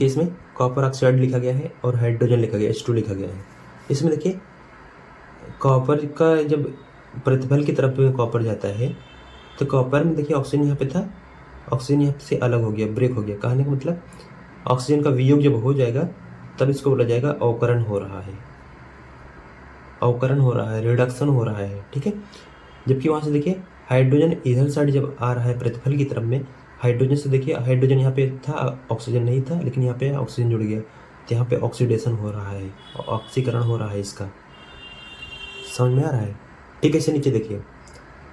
Speaker 1: इसमें कॉपर ऑक्साइड लिखा गया है और हाइड्रोजन लिखा गया है, H2 लिखा गया है। इसमें देखिए कॉपर का जब प्रतिफल की तरफ कॉपर जाता है तो कॉपर में देखिए ऑक्सीजन यहाँ पे था, ऑक्सीजन यहाँ से अलग हो गया, ब्रेक हो गया। कहने का मतलब ऑक्सीजन का वियोग जब हो जाएगा तब इसको बोला जाएगा अवकरण हो रहा है, अवकरण हो रहा है, रिडक्शन हो रहा है। ठीक है, जबकि वहाँ से देखिए हाइड्रोजन इधर साइड जब आ रहा है प्रतिफल की तरफ में, हाइड्रोजन से देखिए हाइड्रोजन यहाँ पे था, ऑक्सीजन नहीं था, लेकिन यहाँ पे ऑक्सीजन जुड़ गया, तो यहाँ पे ऑक्सीडेशन हो रहा है, ऑक्सीकरण हो रहा है इसका। समझ में आ रहा है? ठीक है, इसे नीचे देखिए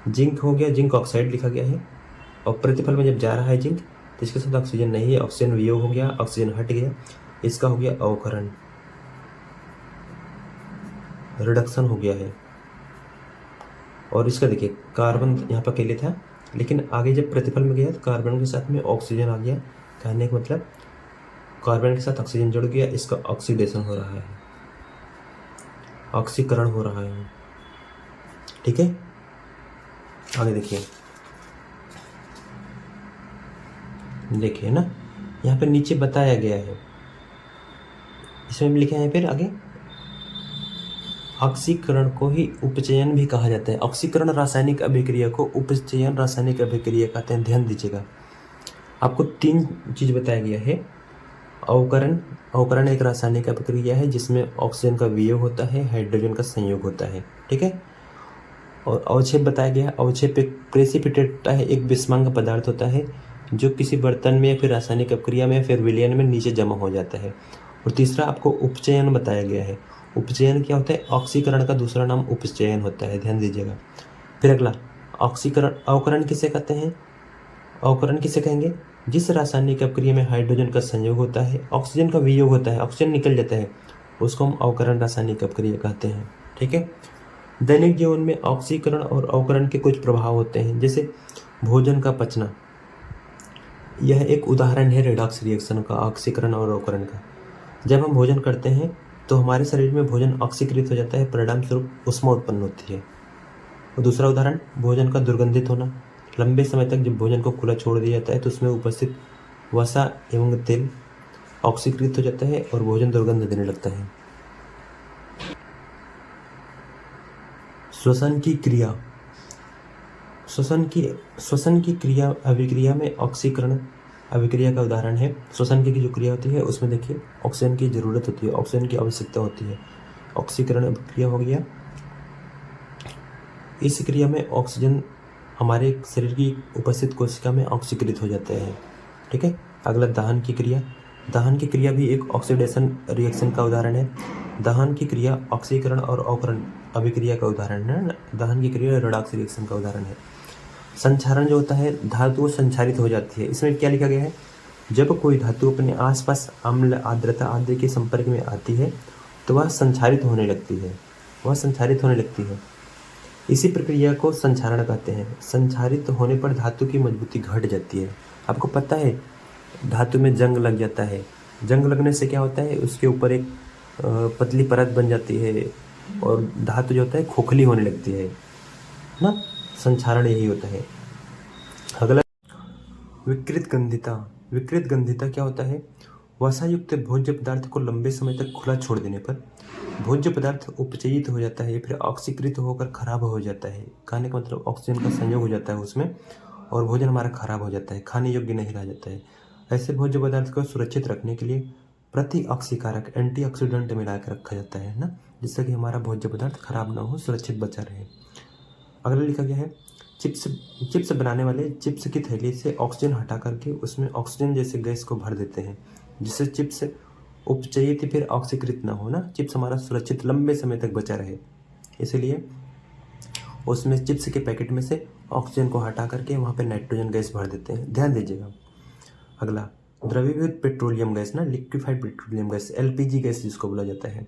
Speaker 1: जिंक हो गया, जिंक ऑक्साइड लिखा गया है, और प्रतिफल में जब जा रहा है जिंक तो इसके साथ ऑक्सीजन नहीं है, ऑक्सीजन वियोग हो गया, ऑक्सीजन हट गया, इसका हो गया अवकरण, रिडक्शन हो गया है। और इसका देखिए कार्बन यहाँ पर अकेले था, लेकिन आगे जब प्रतिफल में गया तो कार्बन के साथ में ऑक्सीजन आ गया। कहने का मतलब कार्बन के साथ ऑक्सीजन जुड़ गया, इसका ऑक्सीडेशन हो रहा है, ऑक्सीकरण हो रहा है। ठीक है, आगे देखिए, देखिए ना यहाँ पे नीचे बताया गया है, इसमें भी लिखे हैं फिर आगे, ऑक्सीकरण को ही उपचयन भी कहा जाता है। ऑक्सीकरण रासायनिक अभिक्रिया को उपचयन रासायनिक अभिक्रिया कहते हैं। ध्यान दीजिएगा, आपको 3 चीज बताया गया है। अवकरण, अवकरण एक रासायनिक अभिक्रिया है जिसमें ऑक्सीजन का वियोग होता है, हाइड्रोजन का संयोग होता है। ठीक है, और अवक्षेप बताया गया है। अवक्षेप एक प्रेसिपिटेट होता है, एक विषमांग पदार्थ होता है जो किसी बर्तन में या फिर रासायनिक अभिक्रिया में या फिर विलयन में नीचे जमा हो जाता है। और तीसरा आपको उपचयन बताया गया है। उपचयन क्या होता है? ऑक्सीकरण का दूसरा नाम उपचयन होता है, ध्यान दीजिएगा। फिर अगला ऑक्सीकरण, अवकरण किसे कहते हैं? अवकरण किसे कहेंगे? जिस रासायनिक अभिक्रिया में हाइड्रोजन का संयोग होता है, ऑक्सीजन का वियोग होता है, ऑक्सीजन निकल जाता है, उसको हम अवकरण रासायनिक अभिक्रिया कहते हैं। ठीक है, दैनिक जीवन में ऑक्सीकरण और अवकरण के कुछ प्रभाव होते हैं, जैसे भोजन का पचना, यह एक उदाहरण है रिडॉक्स रिएक्शन का, ऑक्सीकरण और अवकरण का। जब हम भोजन करते हैं तो हमारे शरीर में भोजन ऑक्सीकृत हो जाता है, परिणाम स्वरूप ऊष्मा उत्पन्न होती है। और दूसरा उदाहरण भोजन का दुर्गंधित होना, लंबे समय तक जब भोजन को खुला छोड़ दिया जाता है तो उसमें उपस्थित वसा एवं तेल ऑक्सीकृत हो जाता है और भोजन दुर्गंध देने लगता है। श्वसन की क्रिया। श्वसन की क्रिया अभिक्रिया में ऑक्सीकरण अभिक्रिया का उदाहरण है। श्वसन की जो क्रिया होती है उसमें देखिए ऑक्सीजन की ज़रूरत होती है, ऑक्सीजन की आवश्यकता होती है। ऑक्सीकरण अभिक्रिया हो गया। इस क्रिया में ऑक्सीजन हमारे शरीर की उपस्थित कोशिका में ऑक्सीकृत हो जाता है। ठीक है। अगला दहन की क्रिया। दहन की क्रिया भी एक ऑक्सीडेशन रिएक्शन का उदाहरण है। दहन की क्रिया ऑक्सीकरण और अवकरण अभिक्रिया का उदाहरण है। दहन की क्रिया रेडॉक्स रिएक्शन का उदाहरण है। संक्षारण जो होता है, धातु संक्षारित हो जाती है। इसमें क्या लिखा गया है, जब कोई धातु अपने आसपास अम्ल, आर्द्रता आदि के संपर्क में आती है तो वह संक्षारित होने लगती है। इसी प्रक्रिया को संक्षारण कहते हैं। संक्षारित होने पर धातु की मजबूती घट जाती है। आपको पता है धातु में जंग लग जाता है। जंग लगने से क्या होता है, उसके ऊपर एक पतली परत बन जाती है और धातु जो होता है खोखली होने लगती है ना। संक्षारण यही होता है। अगला विकृत गंधिता। विकृत गंधिता क्या होता है, वसायुक्त भोज्य पदार्थ को लंबे समय तक खुला छोड़ देने पर भोज्य पदार्थ उपचयित हो जाता है, फिर ऑक्सीकृत होकर खराब हो जाता है। कहने का मतलब ऑक्सीजन का संयोग हो जाता है उसमें और भोजन हमारा खराब हो जाता है, खाने योग्य नहीं रह जाता है। ऐसे भोज्य पदार्थ को सुरक्षित रखने के लिए प्रतिऑक्सीकारक एंटीऑक्सीडेंट मिला कर रखा जाता है ना, जिससे कि हमारा भोज्य पदार्थ खराब ना हो, सुरक्षित बचा रहे। अगला लिखा गया है, चिप्स बनाने वाले चिप्स की थैली से ऑक्सीजन हटा करके उसमें ऑक्सीजन जैसे गैस को भर देते हैं, जिससे चिप्स उपचयित फिर ऑक्सीकृत ना हो ना, चिप्स हमारा सुरक्षित लंबे समय तक बचा रहे। इसलिए उसमें चिप्स के पैकेट में से ऑक्सीजन को हटा करके वहाँ पे नाइट्रोजन गैस भर देते हैं, ध्यान दीजिएगा। अगला द्रवीभूत पेट्रोलियम गैस ना, liquefied petroleum gas, LPG gas जिसको बोला जाता है।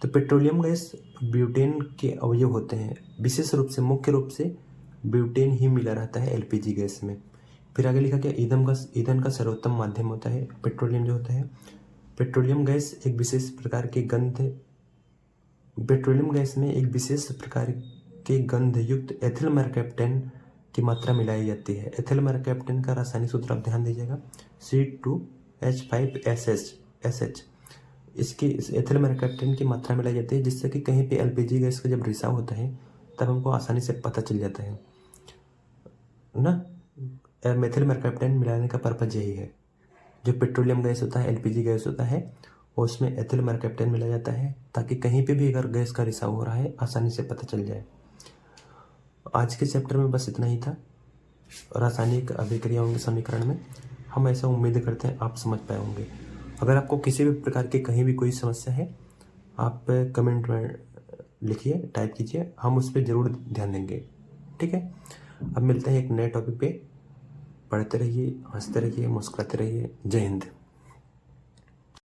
Speaker 1: तो पेट्रोलियम गैस ब्यूटेन के अवयव होते हैं। विशेष रूप से मुख्य रूप से ब्यूटेन ही मिला रहता है एलपीजी गैस में। फिर आगे लिखा गया ईंधन का सर्वोत्तम माध्यम होता है पेट्रोलियम जो होता है। पेट्रोलियम गैस में एक विशेष प्रकार के गंध युक्त एथिल मरकैप्टेन की मात्रा मिलाई जाती है। एथिल मरकैप्टेन का रासायनिक सूत्र आप ध्यान दीजिएगा, C2H5SH। इसकी एथिल मरकैप्टेन की मात्रा मिलाई जाती है, जिससे कि कहीं पे एलपीजी गैस का जब रिसाव होता है तब हमको आसानी से पता चल जाता है ना। मेथिल मरकैप्टेन मिलाने का पर्पज यही है। जो पेट्रोलियम गैस होता है, एलपीजी गैस होता है, उसमें एथिल मरकैप्टेन मिला जाता है ताकि कहीं पे भी अगर गैस का रिसाव हो रहा है आसानी से पता चल जाए। आज के चैप्टर में बस इतना ही था, रासायनिक अभिक्रियाओं के समीकरण में। हम ऐसा उम्मीद करते हैं आप समझ पाए होंगे। अगर आपको किसी भी प्रकार की कहीं भी कोई समस्या है, आप कमेंट में लिखिए, टाइप कीजिए, हम उस पर ज़रूर ध्यान देंगे। ठीक है। अब मिलते हैं एक नए टॉपिक पे। पढ़ते रहिए, हंसते रहिए, मुस्कुराते रहिए। जय हिंद।